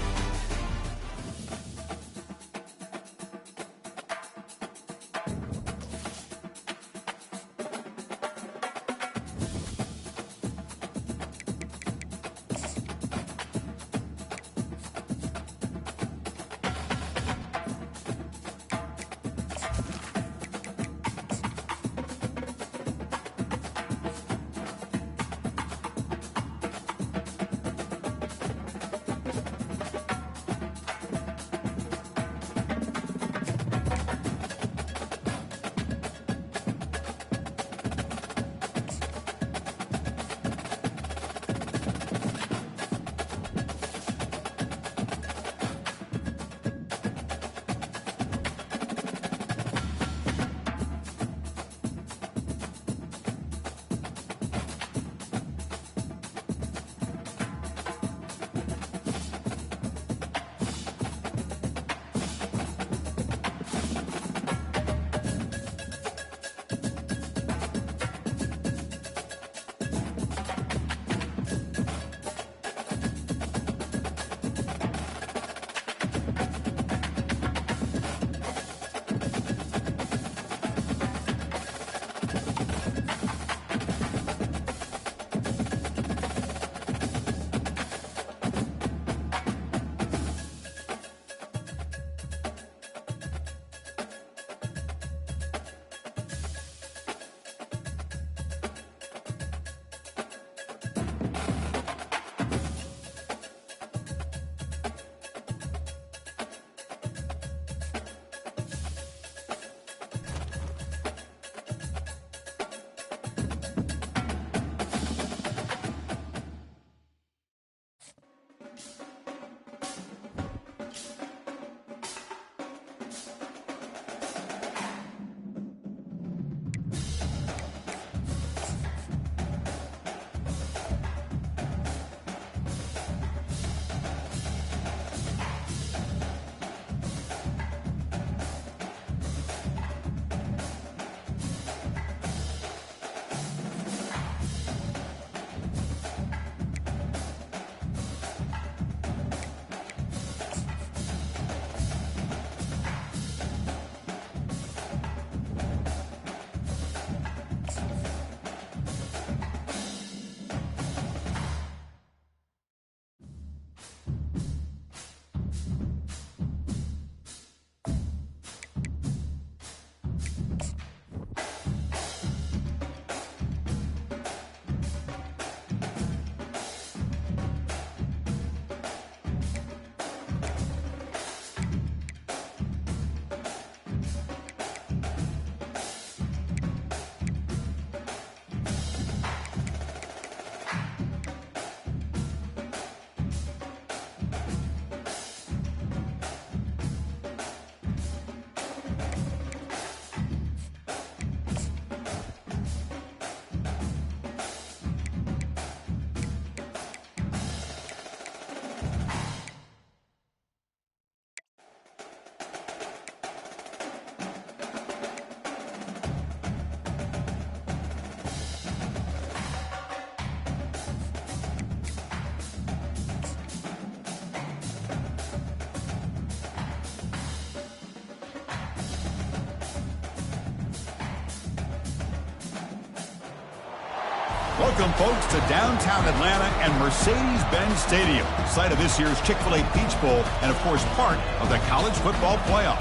Welcome, folks, to downtown Atlanta and Mercedes-Benz Stadium, site of this year's Chick-fil-A Peach Bowl and, of course, part of the college football playoff.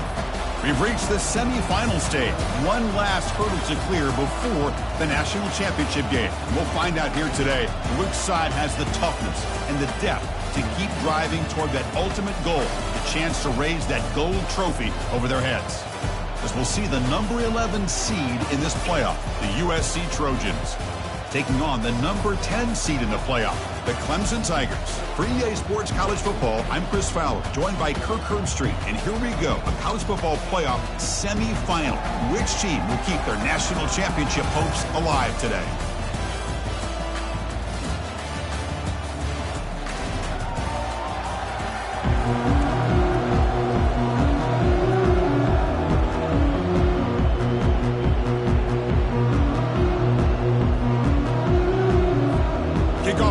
We've reached the semifinal stage, one last hurdle to clear before the national championship game. We'll find out here today which side has the toughness and the depth to keep driving toward that ultimate goal, the chance to raise that gold trophy over their heads. As we'll see the number 11 seed in this playoff, the USC Trojans, taking on the number 10 seed in the playoff, the Clemson Tigers. For EA Sports College Football, I'm Chris Fowler, joined by Kirk Herbstreit. And here we go, a college football playoff semifinal. Which team will keep their national championship hopes alive today?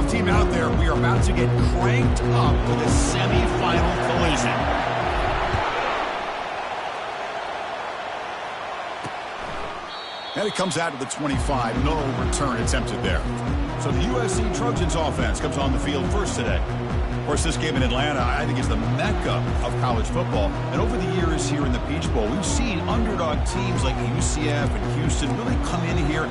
Team out there, we are about to get cranked up for the semifinal collision. And it comes out to the 25. No return attempted there. So the USC Trojans offense comes on the field first today. Of course, this game in Atlanta, I think, is the mecca of college football. And over the years here in the Peach Bowl, we've seen underdog teams like UCF and Houston really come in here.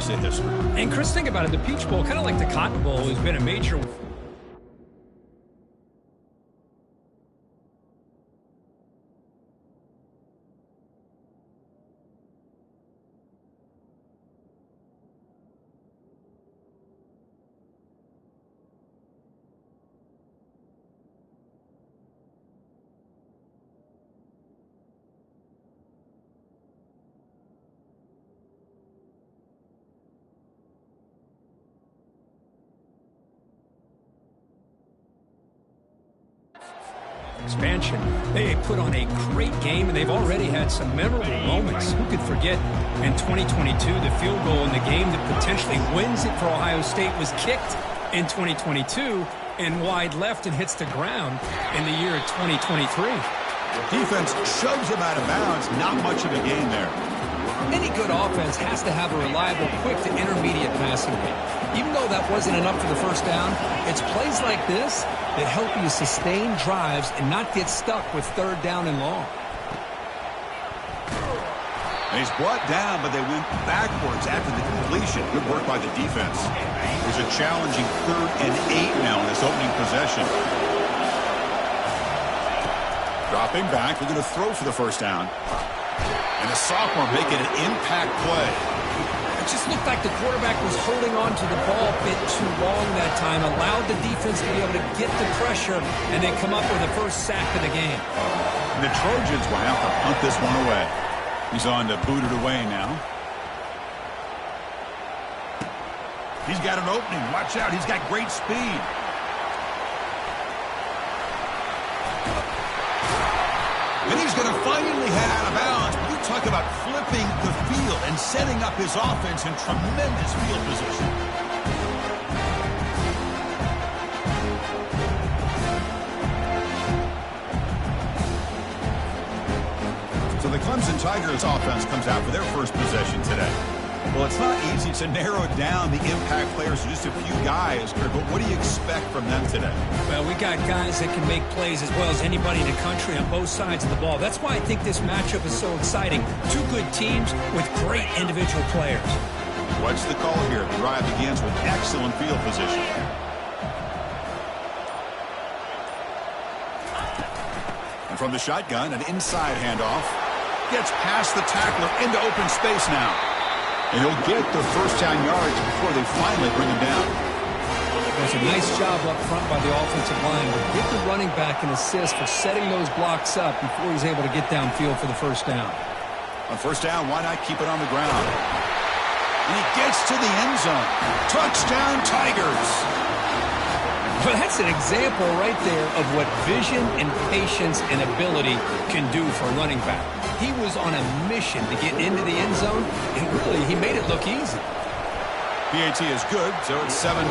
piece of history. And Chris, think about it. The Peach Bowl, kind of like the Cotton Bowl, has been a major... expansion. They put on a great game, and they've already had some memorable moments. Who could forget in 2022 the field goal in the game that potentially wins it for Ohio State was kicked in 2022 and wide left and hits the ground in the year of 2023. Defense shoves him out of bounds. Not much of a gain there. Any good offense has to have a reliable, quick to intermediate passing game. Even though that wasn't enough for the first down, it's plays like this that help you sustain drives and not get stuck with third down and long. And he's brought down, but they went backwards after the completion. Good work by the defense. There's a challenging 3rd and 8 now in this opening possession. Dropping back, we're going to throw for the first down. And the sophomore making an impact play. It just looked like the quarterback was holding on to the ball a bit too long that time, allowed the defense to be able to get the pressure, and they come up with the first sack of the game. And the Trojans will have to punt this one away. He's on to boot it away now. He's got an opening. Watch out. He's got great speed. And he's going to finally head out of bounds. You talk about flipping the field and setting up his offense in tremendous field position. So the Clemson Tigers offense comes out for their first possession today. Well, it's not easy to narrow down the impact players to just a few guys, Kirk, but what do you expect from them today? Well, we got guys that can make plays as well as anybody in the country on both sides of the ball. That's why I think this matchup is so exciting. Two good teams with great individual players. What's the call here? The drive begins with excellent field position. And from the shotgun, an inside handoff. Gets past the tackler into open space now. And he'll get the first down yards before they finally bring him down. There's a nice job up front by the offensive line. But give the running back an assist for setting those blocks up before he's able to get downfield for the first down. On first down, why not keep it on the ground? And he gets to the end zone. Touchdown, Tigers. Well, that's an example right there of what vision and patience and ability can do for a running back. He was on a mission to get into the end zone, and really, he made it look easy. PAT is good, so it's 7-0.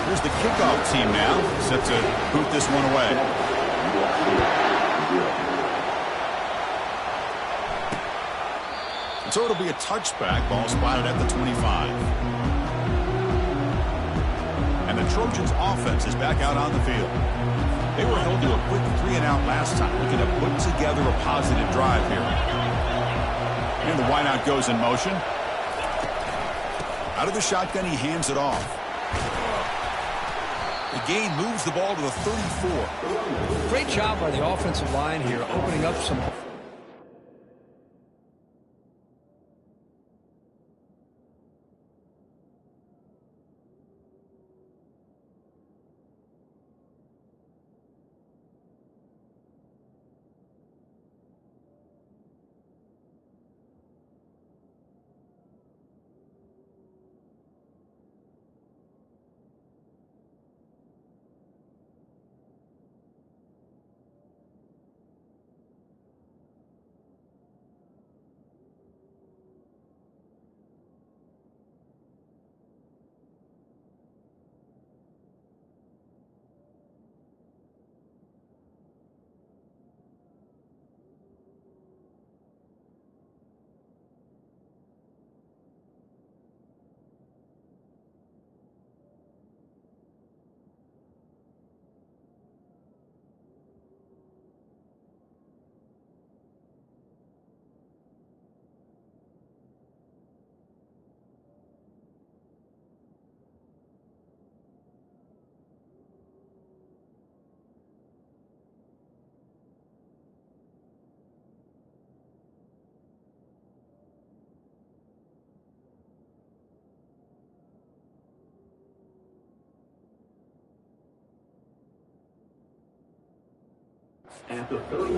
Here's the kickoff team now, set to boot this one away. And so it'll be a touchback, ball spotted at the 25. And the Trojans' offense is back out on the field. They were held to a quick 3-and-out last time, looking to put together a positive drive here. And the wideout goes in motion. Out of the shotgun, he hands it off. The gain moves the ball to the 34. Great job by the offensive line here, opening up some...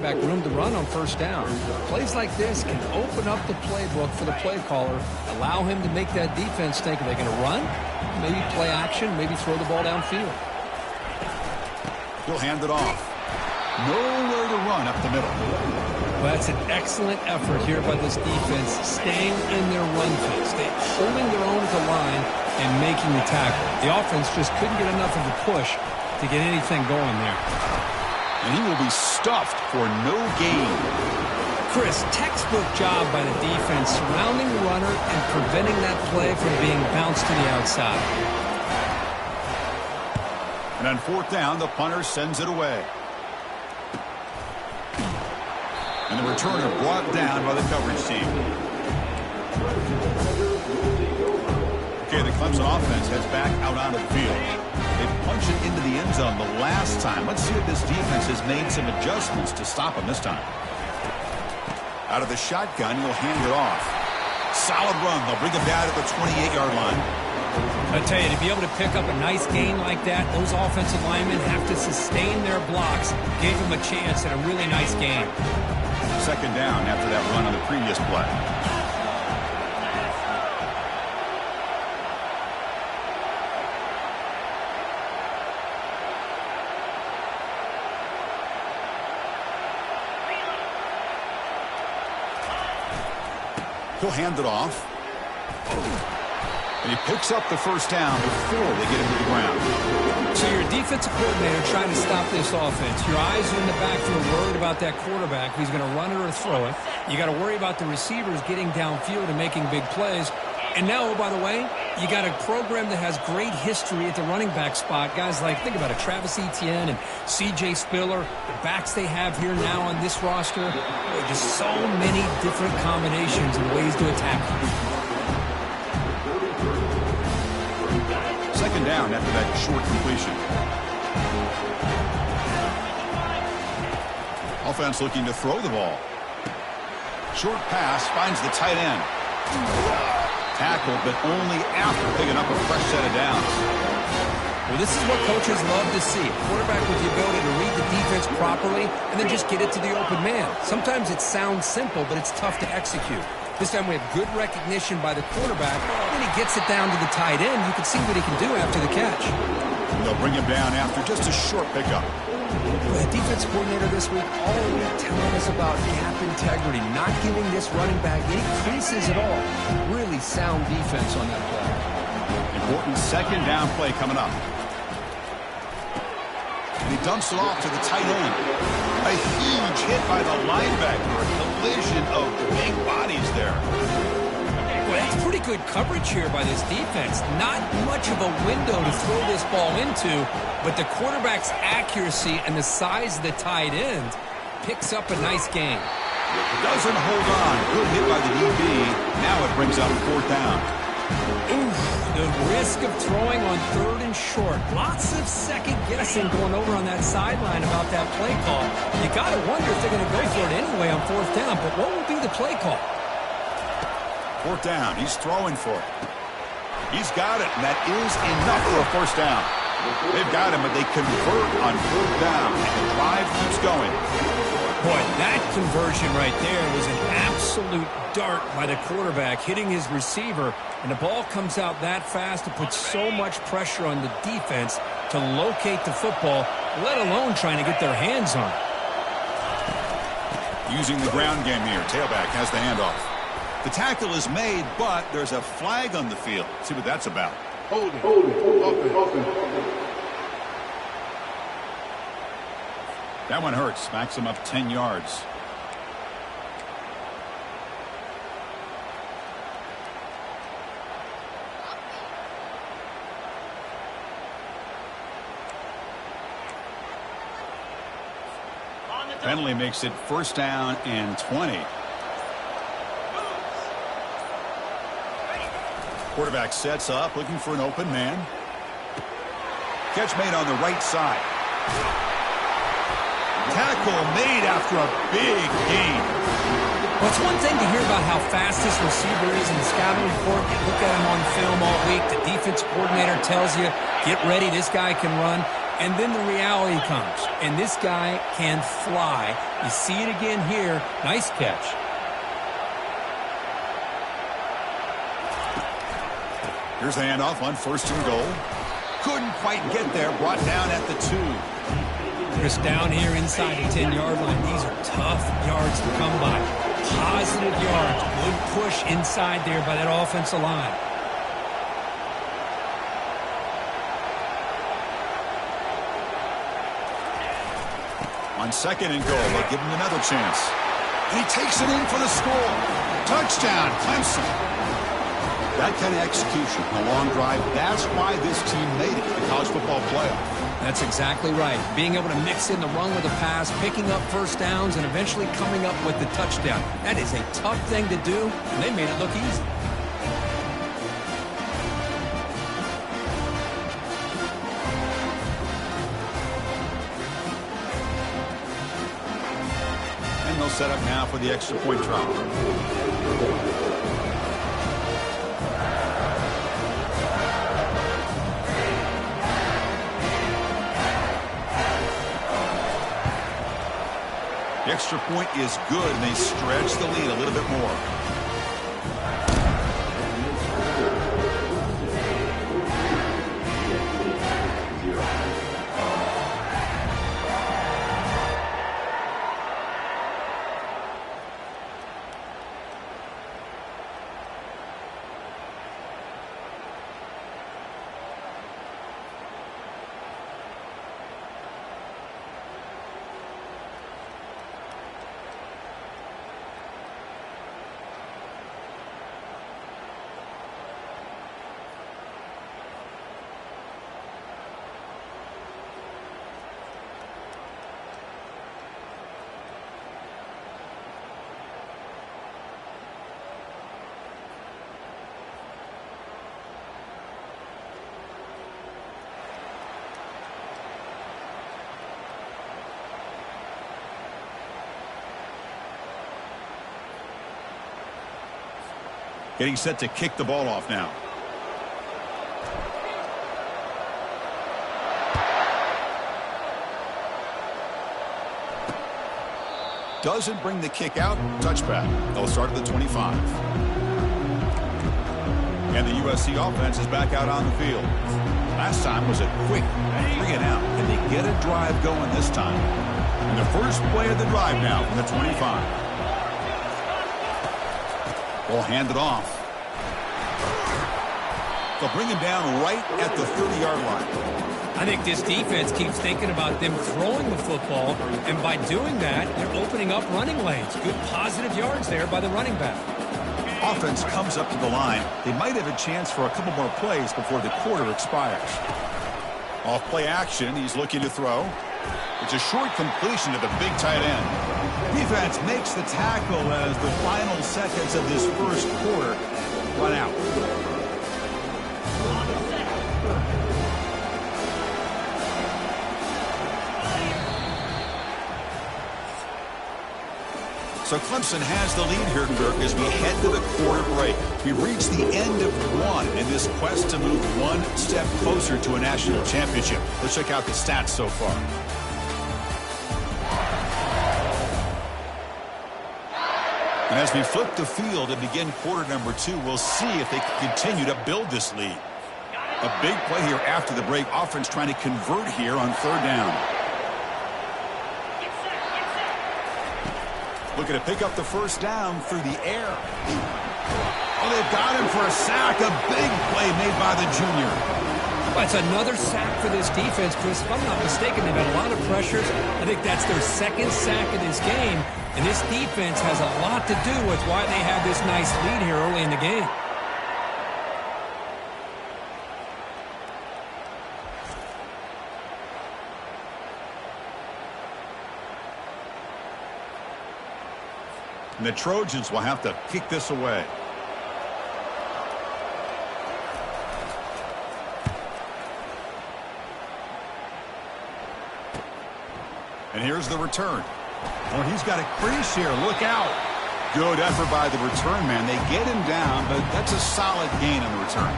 Back room to run on first down. Plays like this can open up the playbook for the play caller, allow him to make that defense think, are they going to run? Maybe play action, maybe throw the ball downfield. He'll hand it off. Nowhere to run up the middle. Well, that's an excellent effort here by this defense, staying in their run phase, holding their own at the line and making the tackle. The offense just couldn't get enough of a push to get anything going there. And he will be stuffed for no gain. Chris, textbook job by the defense surrounding the runner and preventing that play from being bounced to the outside. And on fourth down, the punter sends it away. And the returner brought down by the coverage team. Okay, the Clemson offense heads back out onto the field. They punched it into the end zone the last time. Let's see if this defense has made some adjustments to stop him this time. Out of the shotgun, he'll hand it off. Solid run. They'll bring him down at the 28-yard line. I tell you, to be able to pick up a nice gain like that, those offensive linemen have to sustain their blocks. Gave him a chance at a really nice game. Second down after that run on the previous play. He'll hand it off. And he picks up the first down before they get him to the ground. So you're a defensive coordinator trying to stop this offense. Your eyes are in the backfield worried about that quarterback, who's going to run it or throw it. You got to worry about the receivers getting downfield and making big plays. And now, oh, by the way, you got a program that has great history at the running back spot. Guys like, think about it, Travis Etienne and C.J. Spiller, the backs they have here now on this roster. Just so many different combinations and ways to attack them. Second down after that short completion. Offense looking to throw the ball. Short pass finds the tight end. Tackled, but only after picking up a fresh set of downs. Well, this is what coaches love to see. A quarterback with the ability to read the defense properly and then just get it to the open man. Sometimes it sounds simple, but it's tough to execute. This time we have good recognition by the quarterback. When he gets it down to the tight end, you can see what he can do after the catch. They'll bring him down after just a short pickup. The defense coordinator this week already telling us about gap integrity, not giving this running back any creases at all. Really sound defense on that play. Important second down play coming up. And he dumps it off to the tight end. A huge hit by the linebacker. A collision of big bodies there. Well, that's pretty good coverage here by this defense. Not much of a window to throw this ball into, but the quarterback's accuracy and the size of the tight end picks up a nice gain. Doesn't hold on. Good hit by the DB. Now it brings up fourth down. Oof, the risk of throwing on third and short. Lots of second guessing going over on that sideline about that play call. You got to wonder if they're going to go for it anyway on fourth down, but what will be the play call? Fourth down. He's throwing for it. He's got it, and that is enough for a first down. They've got him, but they convert on fourth down, and the drive keeps going. Boy, that conversion right there was an absolute dart by the quarterback, hitting his receiver, and the ball comes out that fast to put so much pressure on the defense to locate the football, let alone trying to get their hands on it. Using the ground game here, tailback has the handoff. The tackle is made, but there's a flag on the field. Let's see what that's about. Hold it. Open. That one hurts. Smacks him up 10 yards. Penalty makes it first down and 20. Quarterback sets up, looking for an open man. Catch made on the right side. Tackle made after a big gain. Well, it's one thing to hear about how fast this receiver is in the scouting report. You look at him on film all week. The defense coordinator tells you, get ready, this guy can run. And then the reality comes, and this guy can fly. You see it again here. Nice catch. Here's the handoff on 1st and goal. Couldn't quite get there. Brought down at the 2. Chris, down here inside the 10-yard line, these are tough yards to come by. Positive yards. Good push inside there by that offensive line. On 2nd and goal, they'll give him another chance. And he takes it in for the score. Touchdown, Clemson. That kind of execution, a long drive, that's why this team made it to the college football playoff. That's exactly right. Being able to mix in the run with the pass, picking up first downs, and eventually coming up with the touchdown. That is a tough thing to do, and they made it look easy. And they'll set up now for the extra point try. The extra point is good, and they stretch the lead a little bit more. Getting set to kick the ball off now. Doesn't bring the kick out. Touchback. They'll start at the 25. And the USC offense is back out on the field. Last time was a quick 3 and out. Can they get a drive going this time? And the first play of the drive now from the 25. They'll hand it off. They'll bring him down right at the 30-yard line. I think this defense keeps thinking about them throwing the football, and by doing that, they're opening up running lanes. Good positive yards there by the running back. Offense comes up to the line. They might have a chance for a couple more plays before the quarter expires. Off play action, he's looking to throw. It's a short completion to the big tight end. Defense makes the tackle as the final seconds of this first quarter run out. So Clemson has the lead here, Kirk, as we head to the quarter break. We've reached the end of one in this quest to move one step closer to a national championship. Let's check out the stats so far. And as we flip the field and begin quarter number 2, we'll see if they can continue to build this lead. A big play here after the break. Offense trying to convert here on 3rd down. Looking to pick up the first down through the air. Oh, they've got him for a sack. A big play made by the junior. Well, it's another sack for this defense, Chris. If I'm not mistaken, they've had a lot of pressures. I think that's their 2nd sack of this game. And this defense has a lot to do with why they have this nice lead here early in the game. And the Trojans will have to kick this away. And here's the return. Well, he's got a crease here. Look out. Good effort by the return man. They get him down, but that's a solid gain on the return.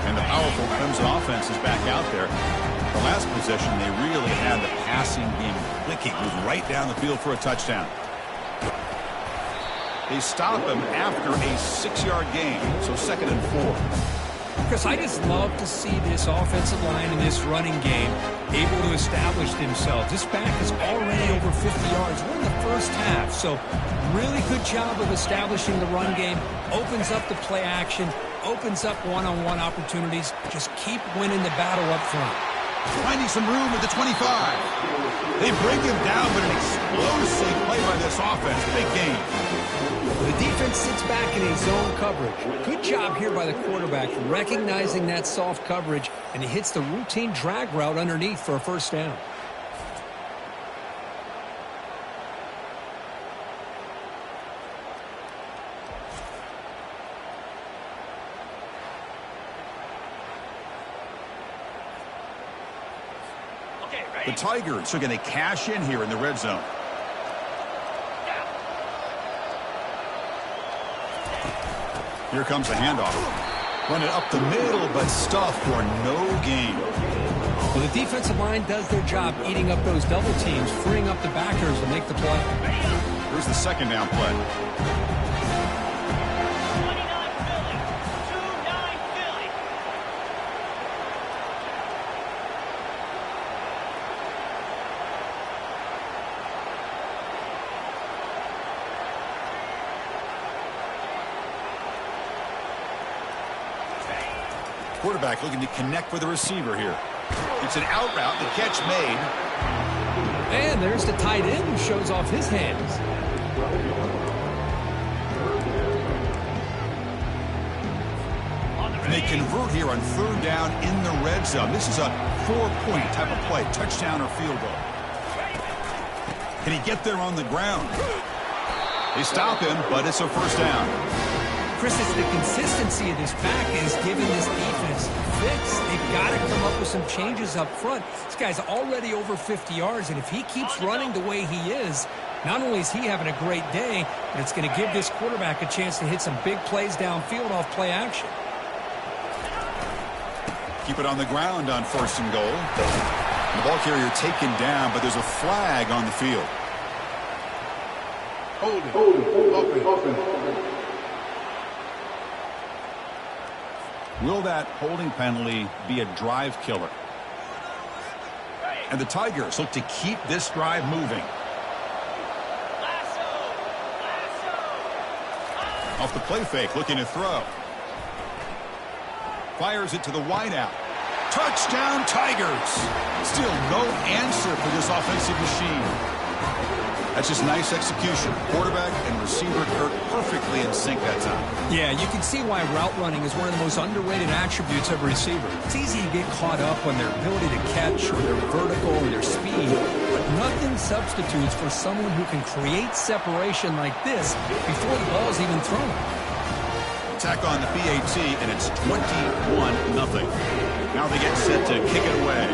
And the powerful Clemson offense is back out there. The last possession, they really had the passing game clicking. Moved right down the field for a touchdown. They stop him after a 6-yard gain, so 2nd and 4. Chris, I just love to see this offensive line in this running game able to establish themselves. This back is already over 50 yards. We're in the first half, so really good job of establishing the run game. Opens up the play action, opens up one-on-one opportunities. Just keep winning the battle up front. Finding some room at the 25. They bring him down, but an explosive play by this offense. Big gain. The defense sits back in a zone coverage. Good job here by the quarterback recognizing that soft coverage, and he hits the routine drag route underneath for a first down. The Tigers are going to cash in here in the red zone. Here comes the handoff. Run it up the middle, but stuffed for no gain. Well, the defensive line does their job eating up those double teams, freeing up the backers to make the play. Here's the 2nd down play. Quarterback looking to connect with the receiver here. It's an out route, the catch made. And there's the tight end who shows off his hands. And they convert here on 3rd down in the red zone. This is a 4-point type of play, touchdown or field goal. Can he get there on the ground? They stop him, but it's a first down. Chris, it's the consistency of this back is giving this defense fits. They've got to come up with some changes up front. This guy's already over 50 yards, and if he keeps running the way he is, not only is he having a great day, but it's going to give this quarterback a chance to hit some big plays downfield off play action. Keep it on the ground on 1st and goal. The ball carrier taken down, but there's a flag on the field. Holding. Will that holding penalty be a drive killer? And the Tigers look to keep this drive moving. Off the play fake, looking to throw. Fires it to the wideout. Touchdown, Tigers! Still no answer for this offensive machine. That's just nice execution. Quarterback and receiver are perfectly in sync that time. Yeah, you can see why route running is one of the most underrated attributes of a receiver. It's easy to get caught up on their ability to catch or their vertical or their speed, but nothing substitutes for someone who can create separation like this before the ball's even thrown. Attack on the PAT, and it's 21-0. Now they get set to kick it away.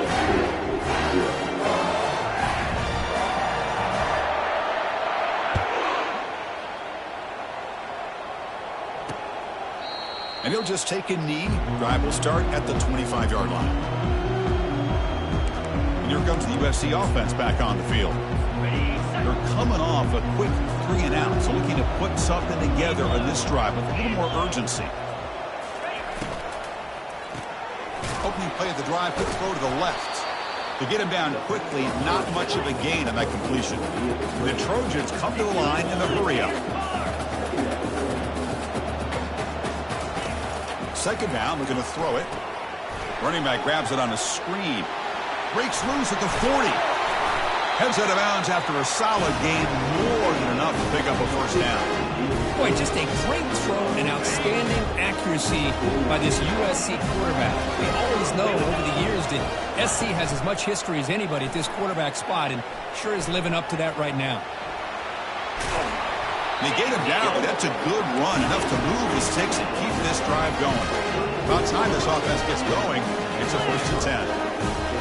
And he'll just take a knee. Drive will start at the 25-yard line. And here comes the USC offense back on the field. They're coming off a quick 3-and-out, so looking to put something together on this drive with a little more urgency. Opening play of the drive, quick throw to the left. To get him down quickly, not much of a gain on that completion. The Trojans come to the line in a hurry-up. 2nd down, looking to throw it. Running back grabs it on a screen. Breaks loose at the 40. Heads out of bounds after a solid gain, more than enough to pick up a first down. Boy, just a great throw and outstanding accuracy by this USC quarterback. We always know over the years that SC has as much history as anybody at this quarterback spot, and sure is living up to that right now. They get him down, but that's a good run, enough to move the sticks and keep this drive going. About time this offense gets going, it's a 1st and 10.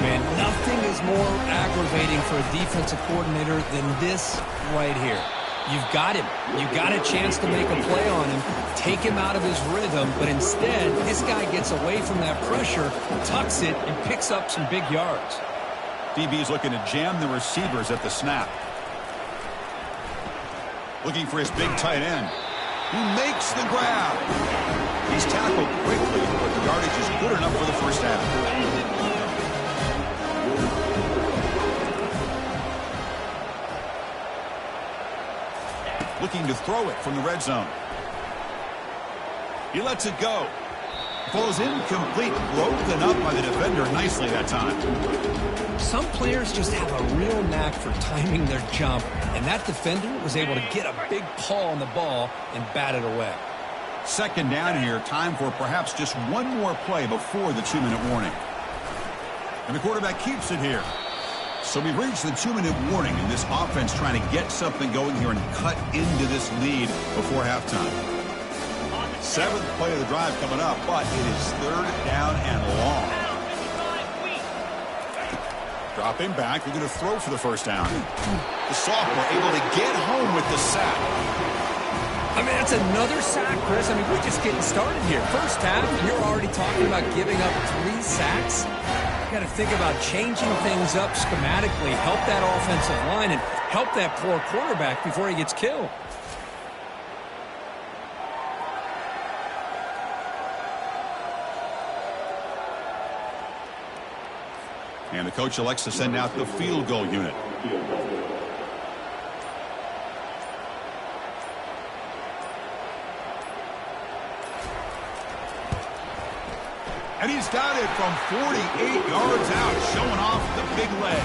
Man, nothing is more aggravating for a defensive coordinator than this right here. You've got him. You got a chance to make a play on him, take him out of his rhythm, but instead, this guy gets away from that pressure, tucks it, and picks up some big yards. DB's looking to jam the receivers at the snap. Looking for his big tight end, who makes the grab. He's tackled quickly, but the yardage is good enough for the first half. Looking to throw it from the red zone. He lets it go. Falls incomplete, broken up by the defender nicely that time. Some players just have a real knack for timing their jump, and that defender was able to get a big paw on the ball and bat it away. Second down here, time for perhaps just one more play before the 2-minute warning. And the quarterback keeps it here. So we've reached the 2-minute warning, and this offense trying to get something going here and cut into this lead before halftime. Seventh play of the drive coming up, but it is third down and long. Dropping back, they're going to throw for the first down. The sophomore able to get home with the sack. I mean, that's another sack, Chris. I mean, we're just getting started here. First half, and you're already talking about giving up 3 sacks. You got to think about changing things up schematically, help that offensive line, and help that poor quarterback before he gets killed. And the coach elects to send out the field goal unit. And he's got it from 48 yards out, showing off the big leg.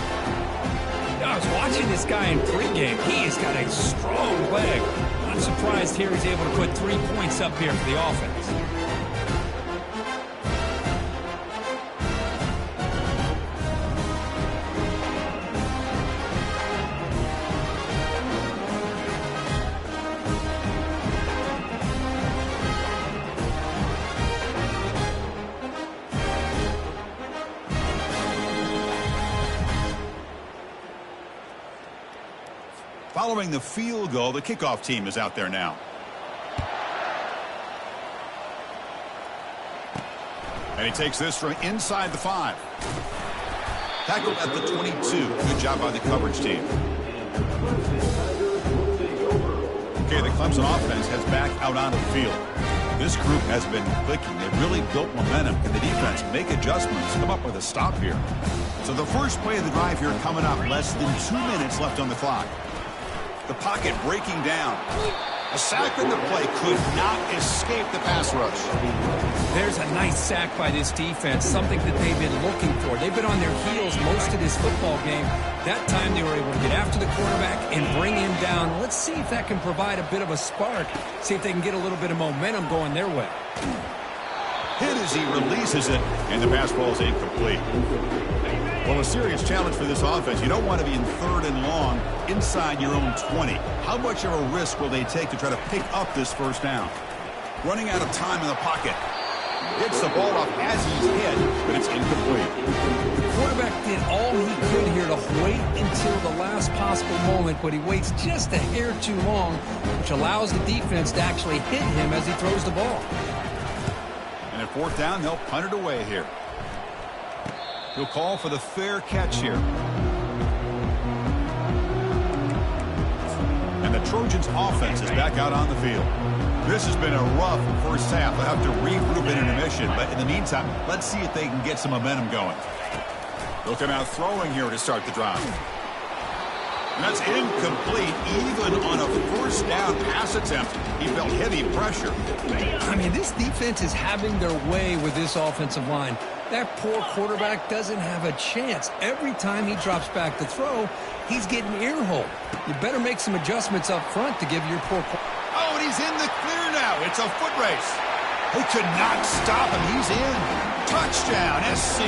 I was watching this guy in pregame. He has got a strong leg. Not surprised here he's able to put 3 points up here for the offense. Following the field goal, the kickoff team is out there now. And he takes this from inside the 5. Tackled at the 22. Good job by the coverage team. Okay, the Clemson offense heads back out on the field. This group has been clicking. They've really built momentum. Can the defense make adjustments, come up with a stop here? So the first play of the drive here coming up. Less than 2 minutes left on the clock. The pocket breaking down. A sack in the play could not escape the pass rush. There's a nice sack by this defense, something that they've been looking for. They've been on their heels most of this football game. That time they were able to get after the quarterback and bring him down. Let's see if that can provide a bit of a spark. See if they can get a little bit of momentum going their way. Hit as he releases it, and the pass ball is incomplete. Well, a serious challenge for this offense. You don't want to be in third and long inside your own 20. How much of a risk will they take to try to pick up this first down? Running out of time in the pocket. Gets the ball off as he's hit, but it's incomplete. The quarterback did all he could here to wait until the last possible moment, but he waits just a hair too long, which allows the defense to actually hit him as he throws the ball. And at fourth down, they'll punt it away here. He'll call for the fair catch here. And the Trojans offense is back out on the field. This has been a rough first half. They'll have to regroup in intermission, but in the meantime, let's see if they can get some momentum going. Looking out throwing here to start the drive. And that's incomplete, even on a first down pass attempt. He felt heavy pressure. I mean, this defense is having their way with this offensive line. That poor quarterback doesn't have a chance. Every time he drops back to throw, he's getting ear-holed. You better make some adjustments up front to give your poor... Oh, and he's in the clear now. It's a foot race. They could not stop him. He's in. Touchdown, SC.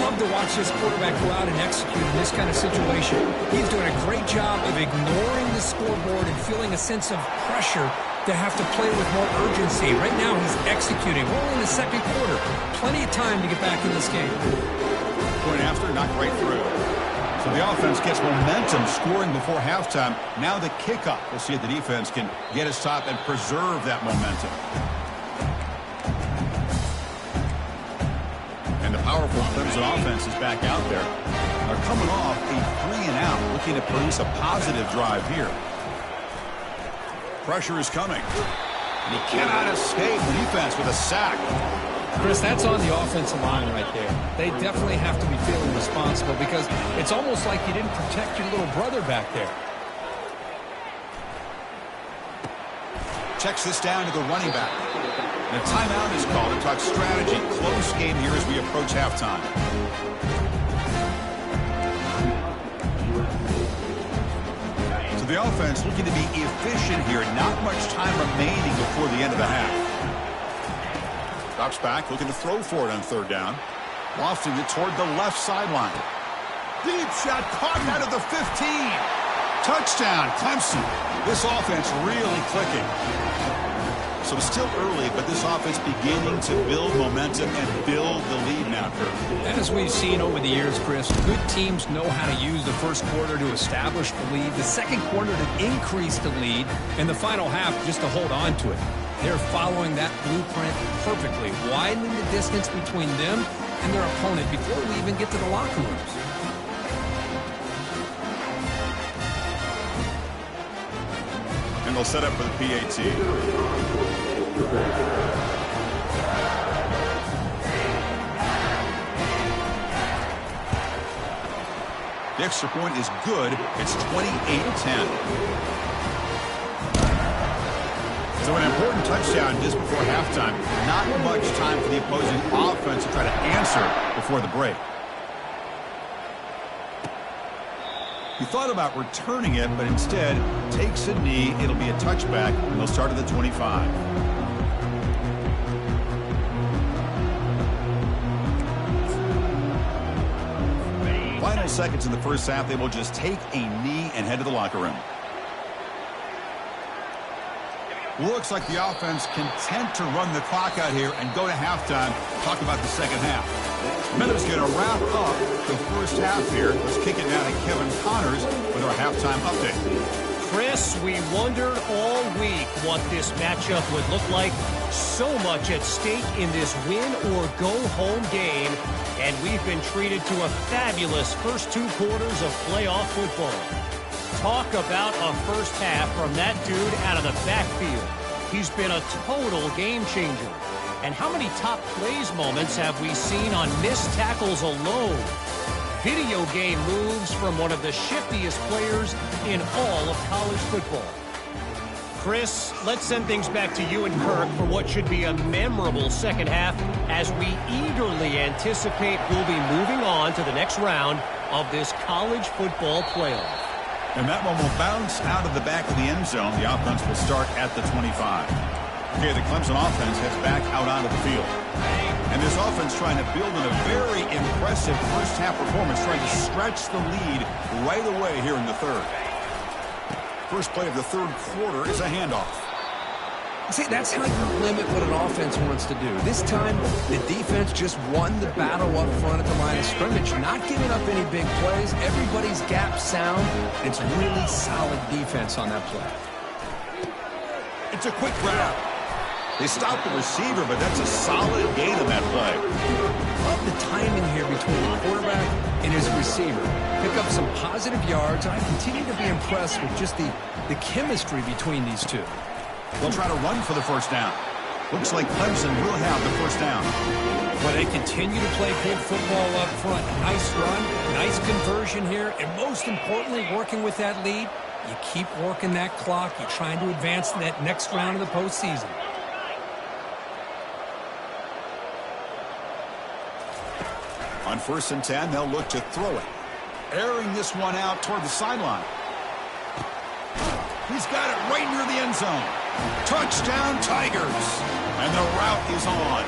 Love to watch this quarterback go out and execute in this kind of situation. He's doing a great job of ignoring the scoreboard and feeling a sense of pressure to have to play with more urgency. Right now, he's executing. We're in the second quarter. Plenty of time to get back in this game. Point after, not quite through. So the offense gets momentum scoring before halftime. Now the kickoff. We'll see if the defense can get a stop and preserve that momentum. And the powerful Clemson offense is back out there. They're coming off a 3-and-out, looking to produce a positive drive here. Pressure is coming. And he cannot escape the defense with a sack. Chris, that's on the offensive line right there. They definitely have to be feeling responsible because it's almost like you didn't protect your little brother back there. Checks this down to the running back. And a timeout is called to talk strategy. Close game here as we approach halftime. So the offense looking to be efficient here. Not much time remaining before the end of the half. Drops back, looking to throw for it on third down. Lofting it toward the left sideline. Deep shot caught out of the 15. Touchdown, Clemson. This offense really clicking. So it's still early, but this offense beginning to build momentum and build the lead now, Kirk. As we've seen over the years, Chris, good teams know how to use the first quarter to establish the lead, the second quarter to increase the lead, and the final half just to hold on to it. They're following that blueprint perfectly, widening the distance between them and their opponent before we even get to the locker rooms. And they'll set up for the PAT. The extra point is good. It's 28-10. So an important touchdown just before halftime. Not much time for the opposing offense to try to answer before the break. He thought about returning it, but instead takes a knee. It'll be a touchback, and they'll start at the 25. Final seconds in the first half, they will just take a knee and head to the locker room. Looks like the offense content to run the clock out here and go to halftime. Talk about the second half. Meadows going to wrap up the first half here. Let's kick it down to Kevin Connors with our halftime update. Chris, we wondered all week what this matchup would look like. So much at stake in this win-or-go-home game, and we've been treated to a fabulous first two quarters of playoff football. Talk about a first half from that dude out of the backfield. He's been a total game changer. And how many top plays moments have we seen on missed tackles alone? Video game moves from one of the shiftiest players in all of college football. Chris, let's send things back to you and Kirk for what should be a memorable second half as we eagerly anticipate we'll be moving on to the next round of this college football playoff. And that one will bounce out of the back of the end zone. The offense will start at the 25. Okay, the Clemson offense heads back out onto the field. And this offense trying to build in a very impressive first half performance, trying to stretch the lead right away here in the third. First play of the third quarter is a handoff. See, that's how you limit what an offense wants to do. This time, the defense just won the battle up front at the line of scrimmage, not giving up any big plays. Everybody's gap sound. It's really solid defense on that play. It's a quick route. They stopped the receiver, but that's a solid gain on that play. Love the timing here between the quarterback and his receiver. Pick up some positive yards, and I continue to be impressed with just the chemistry between these two. They'll try to run for the first down. Looks like Clemson will have the first down. Well, they continue to play good football up front. Nice run, nice conversion here, and most importantly, working with that lead, you keep working that clock. You're trying to advance to that next round of the postseason. On 1st and 10, they'll look to throw it. Airing this one out toward the sideline. He's got it right near the end zone. Touchdown, Tigers. And the route is on.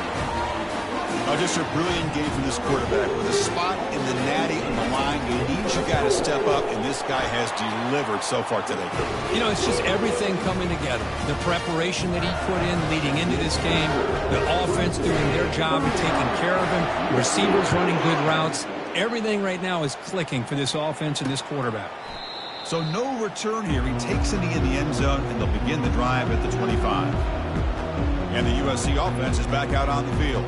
Oh, just a brilliant game from this quarterback. With a spot in the natty on the line, you need your guy to step up, and this guy has delivered so far today. You know, it's just everything coming together. The preparation that he put in leading into this game, the offense doing their job of taking care of him, receivers running good routes. Everything right now is clicking for this offense and this quarterback. So no return here. He takes it in the end zone, and they'll begin the drive at the 25. And the USC offense is back out on the field.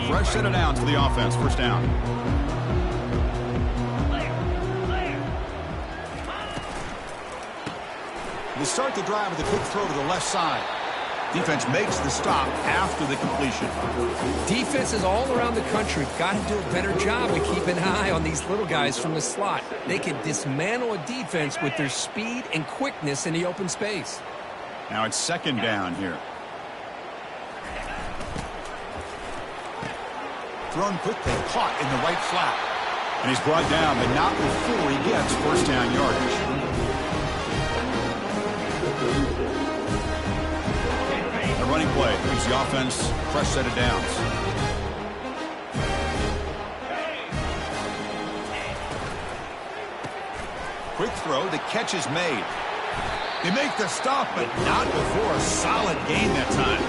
Fresh set of downs for the offense. First down. They start the drive with a quick throw to the left side. Defense makes the stop after the completion. Defenses all around the country got to do a better job of keeping an eye on these little guys from the slot. They can dismantle a defense with their speed and quickness in the open space. Now it's second down here. Thrown quickly, caught in the right flat. And he's brought down, but not before he gets first down yardage. A running play gives the offense fresh set of downs. Quick throw, the catch is made. They make the stop, but not before a solid gain that time.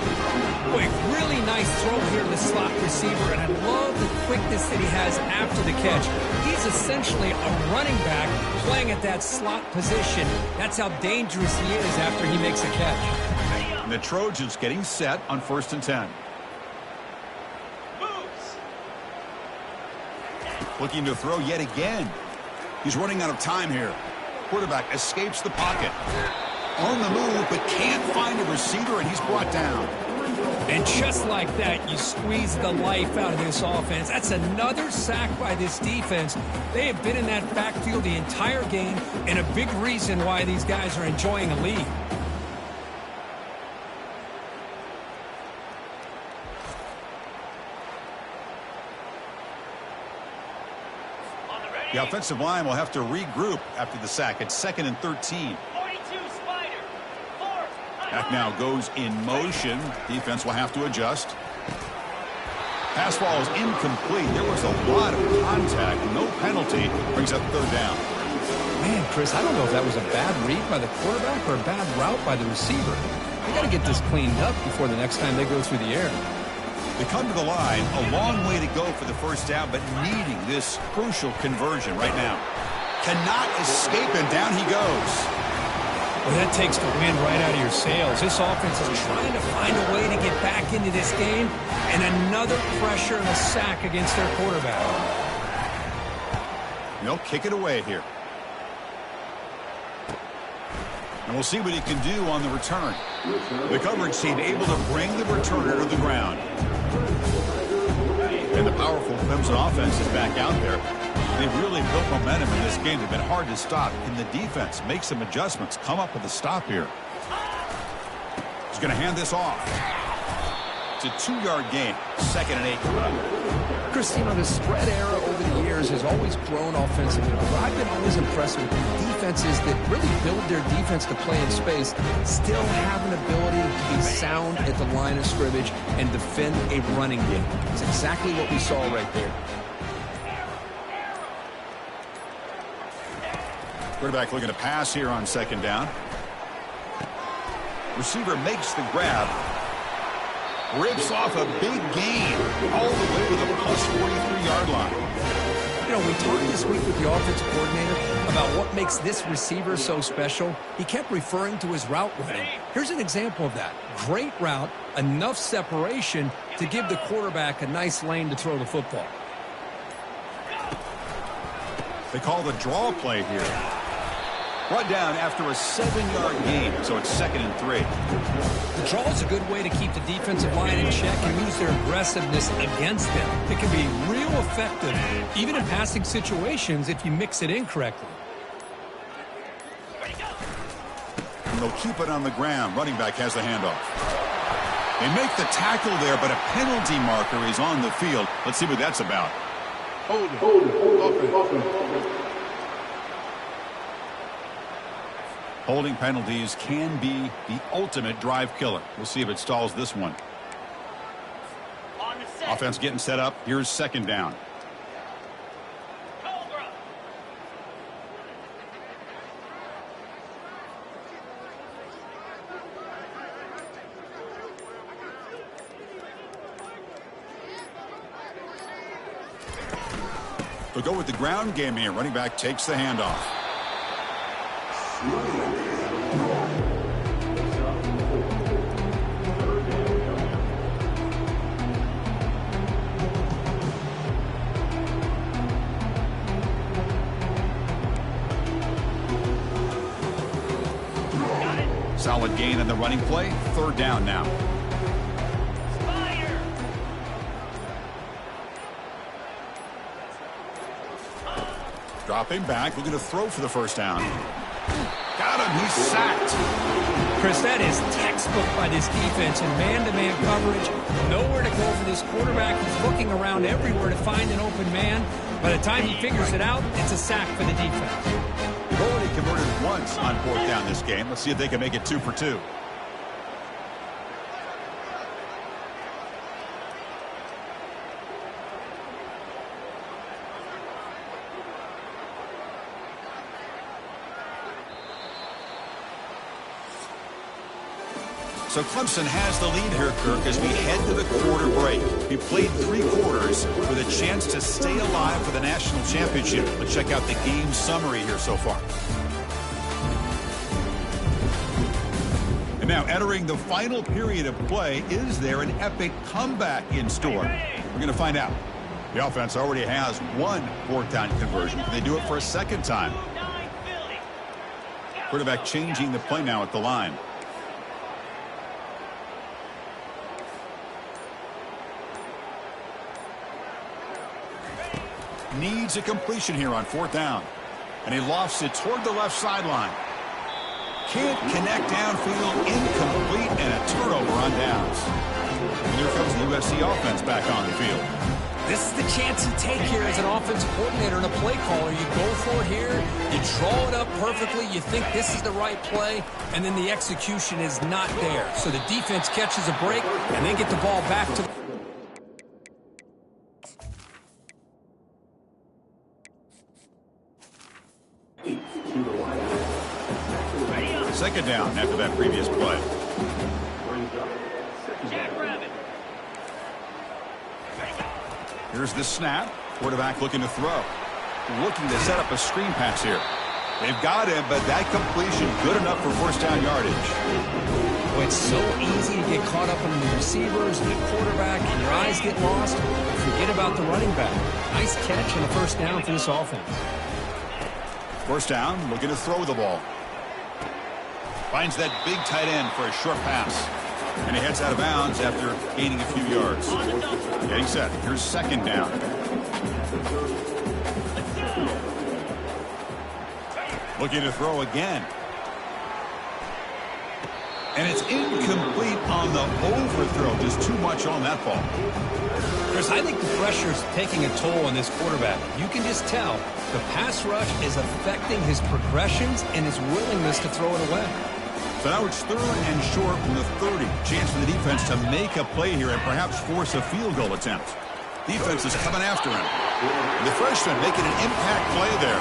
Boy, really nice throw here to the slot receiver, and I love the quickness that he has after the catch. He's essentially a running back playing at that slot position. That's how dangerous he is after he makes a catch. And the Trojans getting set on 1st and 10. Looking to throw yet again. He's running out of time here. Quarterback escapes the pocket. On the move, but can't find a receiver, and he's brought down. And just like that, you squeeze the life out of this offense. That's another sack by this defense. They have been in that backfield the entire game, and a big reason why these guys are enjoying a lead. The offensive line will have to regroup after the sack. It's 2nd and 13. Back now goes in motion. Defense will have to adjust. Pass ball is incomplete. There was a lot of contact. No penalty. Brings up 3rd down. Man, Chris, I don't know if that was a bad read by the quarterback or a bad route by the receiver. They got to get this cleaned up before the next time they go through the air. They come to the line, a long way to go for the first down, but needing this crucial conversion right now. Cannot escape, and down he goes. Well, that takes the wind right out of your sails. This offense is trying to find a way to get back into this game, and another pressure and a sack against their quarterback. They'll kick it away here. And we'll see what he can do on the return. The coverage team able to bring the returner to the ground. And the powerful Clemson offense is back out there. They've really built momentum in this game. They've been hard to stop. Can the defense make some adjustments, come up with a stop here? He's going to hand this off. It's a 2-yard gain. 2nd and 8. Chris, you know, the spread era over the years has always grown offensively. But I've been always impressed with defenses that really build their defense to play in space, still have an ability to be sound at the line of scrimmage and defend a running game. It's exactly what we saw right there. Quarterback looking to pass here on 2nd down. Receiver makes the grab. Rips off a big gain all the way to the plus 43-yard line. You know, we talked this week with the offensive coordinator about what makes this receiver so special. He kept referring to his route running. Here's an example of that. Great route, enough separation to give the quarterback a nice lane to throw the football. They call the draw play here. Brought down after a 7-yard gain, so it's 2nd and 3. The draw is a good way to keep the defensive line in check and use their aggressiveness against them. It can be real effective, even in passing situations, if you mix it in correctly. And they'll keep it on the ground. Running back has the handoff. They make the tackle there, but a penalty marker is on the field. Let's see what that's about. Hold it. Holding penalties can be the ultimate drive killer. We'll see if it stalls this one. Offense getting set up. Here's second down. They'll go with the ground game here. Running back takes the handoff. Solid gain on the running play. Third down now. Dropping back, looking to throw for the first down. Got him, he's sacked. Chris, that is textbook by this defense in man-to-man coverage. Nowhere to go for this quarterback. He's looking around everywhere to find an open man. By the time he figures it out, it's a sack for the defense. They've already converted once on fourth down this game. Let's see if they can make it 2 for 2. So Clemson has the lead here, Kirk, as we head to the quarter break. We played 3 quarters with a chance to stay alive for the national championship. Let's check out the game summary here so far. And now entering the final period of play, is there an epic comeback in store? We're going to find out. The offense already has 1 fourth down conversion. Can they do it for a second time? Quarterback changing the play now at the line. Needs a completion here on fourth down. And he lofts it toward the left sideline. Can't connect downfield, incomplete, and a turnover on downs. And here comes the USC offense back on the field. This is the chance you take here as an offensive coordinator and a play caller. You go for it here, you draw it up perfectly, you think this is the right play, and then the execution is not there. So the defense catches a break, and they get the ball back to the... Second down after that previous play. Here's the snap. Quarterback looking to throw. Looking to set up a screen pass here. They've got him, but that completion good enough for first down yardage. Well, it's so easy to get caught up in the receivers and the quarterback, and your eyes get lost. Forget about the running back. Nice catch and a first down for this offense. First down, looking to throw the ball. Finds that big tight end for a short pass. And he heads out of bounds after gaining a few yards. Getting set. Here's second down. Looking to throw again. And it's incomplete on the overthrow. Just too much on that ball. Chris, I think the pressure is taking a toll on this quarterback. You can just tell the pass rush is affecting his progressions and his willingness to throw it away. So now it's 3rd and short from the 30. Chance for the defense to make a play here and perhaps force a field goal attempt. Defense is coming after him. And the freshman making an impact play there.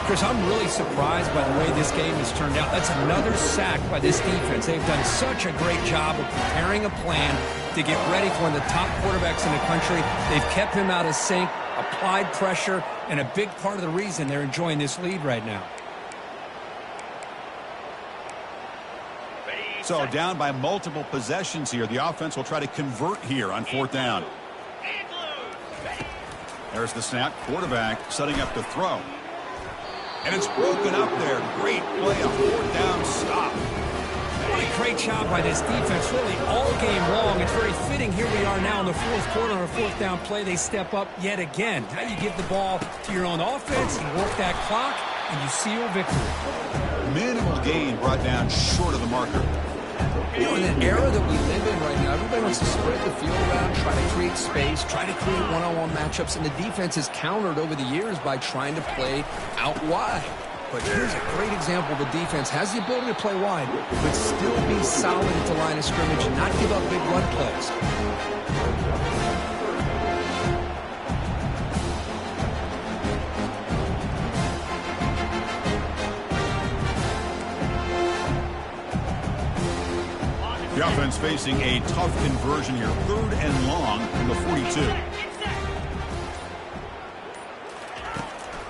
Chris, I'm really surprised by the way this game has turned out. That's another sack by this defense. They've done such a great job of preparing a plan to get ready for one of the top quarterbacks in the country. They've kept him out of sync, applied pressure, and a big part of the reason they're enjoying this lead right now. So down by multiple possessions here. The offense will try to convert here on fourth down. There's the snap. Quarterback setting up to throw. And it's broken up there. Great play. A fourth down stop. What a great job by this defense, really all game long. It's very fitting. Here we are now in the fourth quarter on a fourth down play. They step up yet again. Now you give the ball to your own offense, you work that clock, and you seal victory. Minimal gain brought down short of the marker. You know, in an era that we live in right now, everybody wants to spread the field around, try to create space, try to create one-on-one matchups, and the defense is countered over the years by trying to play out wide. But here's a great example of the defense. Has the ability to play wide, but still be solid at the line of scrimmage and not give up big run plays. The offense facing a tough conversion here. 3rd and long from the 42.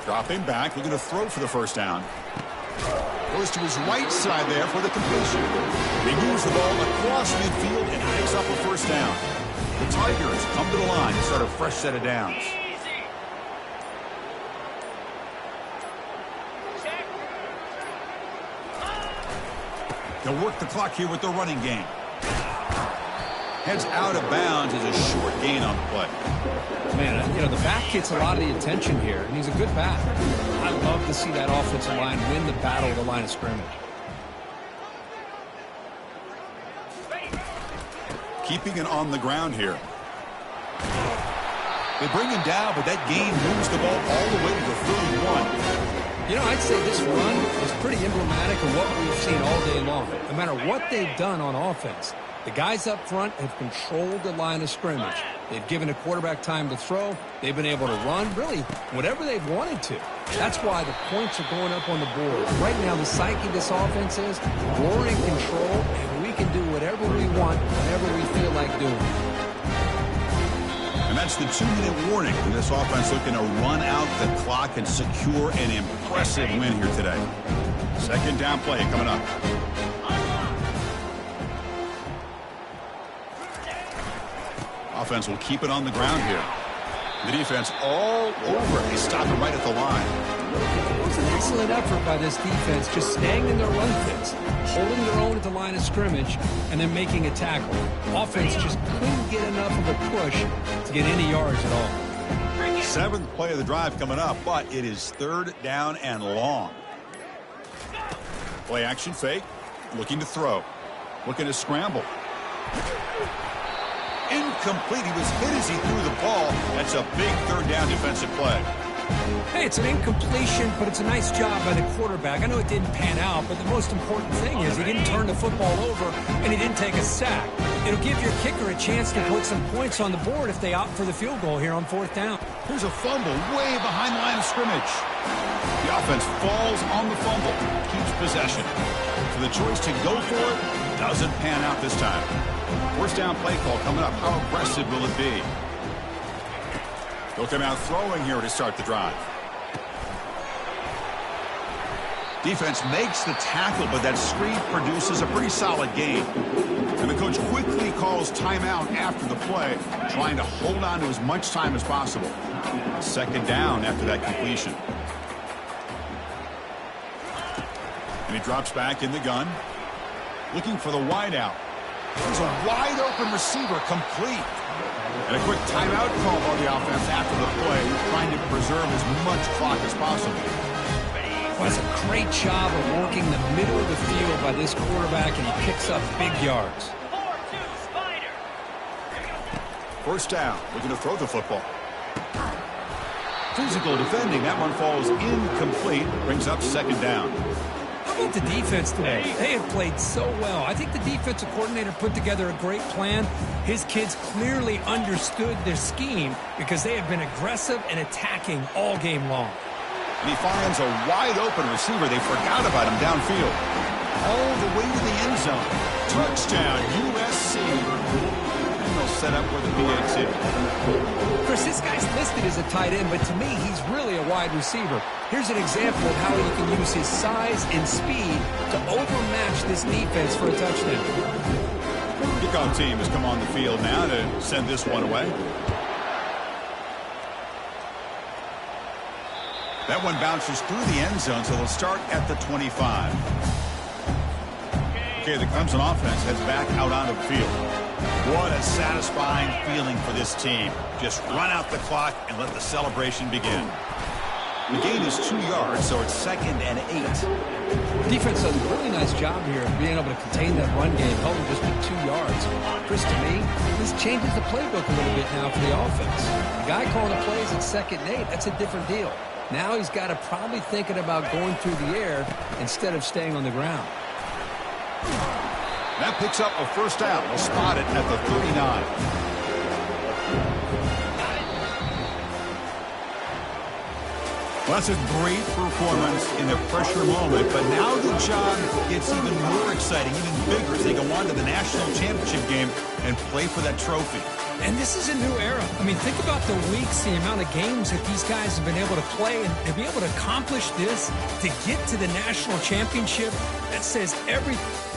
Dropping back, looking to throw for the first down. Goes to his right side there for the completion. He moves the ball across midfield and picks up a first down. The Tigers come to the line to start a fresh set of downs. They'll work the clock here with the running game. Heads out of bounds is a short gain on the play. Man, you know, the back gets a lot of the attention here, and he's a good back. I love to see that offensive line win the battle of the line of scrimmage. Keeping it on the ground here. They bring him down, but that gain moves the ball all the way to the 31. You know, I'd say this run is pretty emblematic of what we've seen all day long. No matter what they've done on offense, the guys up front have controlled the line of scrimmage. They've given the quarterback time to throw. They've been able to run, really, whatever they've wanted to. That's why the points are going up on the board. Right now, the psyche of this offense is we're in control, and we can do whatever we want whenever we feel like doing it. And that's the 2-minute warning. This offense looking to run out the clock and secure an impressive win here today. 2nd down play coming up. Offense will keep it on the ground here. The defense all over. They stop it right at the line. It was an excellent effort by this defense, just staying in their run fits, holding their own at the line of scrimmage, and then making a tackle. Offense just couldn't get enough of a push to get any yards at all. 7th play of the drive coming up, but it is 3rd down and long. Play action fake, looking to throw, looking to scramble. Incomplete. He was hit as he threw the ball. That's a big 3rd down defensive play. Hey, it's an incompletion, but it's a nice job by the quarterback. I know it didn't pan out, but the most important thing is he didn't turn the football over and he didn't take a sack. It'll give your kicker a chance to put some points on the board if they opt for the field goal here on 4th down. Here's a fumble way behind the line of scrimmage. The offense falls on the fumble, keeps possession. So the choice to go for it doesn't pan out this time. 1st down play call coming up. How aggressive will it be? They'll come out throwing here to start the drive. Defense makes the tackle, but that screen produces a pretty solid gain. And the coach quickly calls timeout after the play, trying to hold on to as much time as possible. 2nd down after that completion. And he drops back in the gun, looking for the wideout. There's a wide open receiver, complete. And a quick timeout call by the offense after the play, trying to preserve as much clock as possible. Well, that's a great job of working the middle of the field by this quarterback, and he picks up big yards. 1st down, looking to throw the football. Physical defending, that one falls incomplete, brings up 2nd down. How about the defense today? They have played so well. I think the defensive coordinator put together a great plan. His kids clearly understood their scheme because they have been aggressive and attacking all game long. And he finds a wide open receiver. They forgot about him downfield. All the way to the end zone. Touchdown, USC. And they'll set up with the PAT. Chris, this guy's listed as a tight end, but to me, he's really a wide receiver. Here's an example of how he can use his size and speed to overmatch this defense for a touchdown. Kickoff team has come on the field now to send this one away. That one bounces through the end zone, so they'll start at the 25. Okay, the Clemson offense heads back out onto the field. What a satisfying feeling for this team. Just run out the clock and let the celebration begin. The gain is 2 yards, so it's 2nd and 8. The defense does a really nice job here of being able to contain that run game, held just with 2 yards. Chris, to me, this changes the playbook a little bit now for the offense. The guy calling the plays at 2nd and 8, that's a different deal. Now he's got to probably thinking about going through the air instead of staying on the ground. That picks up a first down. We'll spot it at the 39. Well, that's a great performance in a pressure moment, but now the job gets even more exciting, even bigger as they go on to the national championship game and play for that trophy. And this is a new era. I mean, think about the weeks, the amount of games that these guys have been able to play, and to be able to accomplish this, to get to the national championship, that says everything.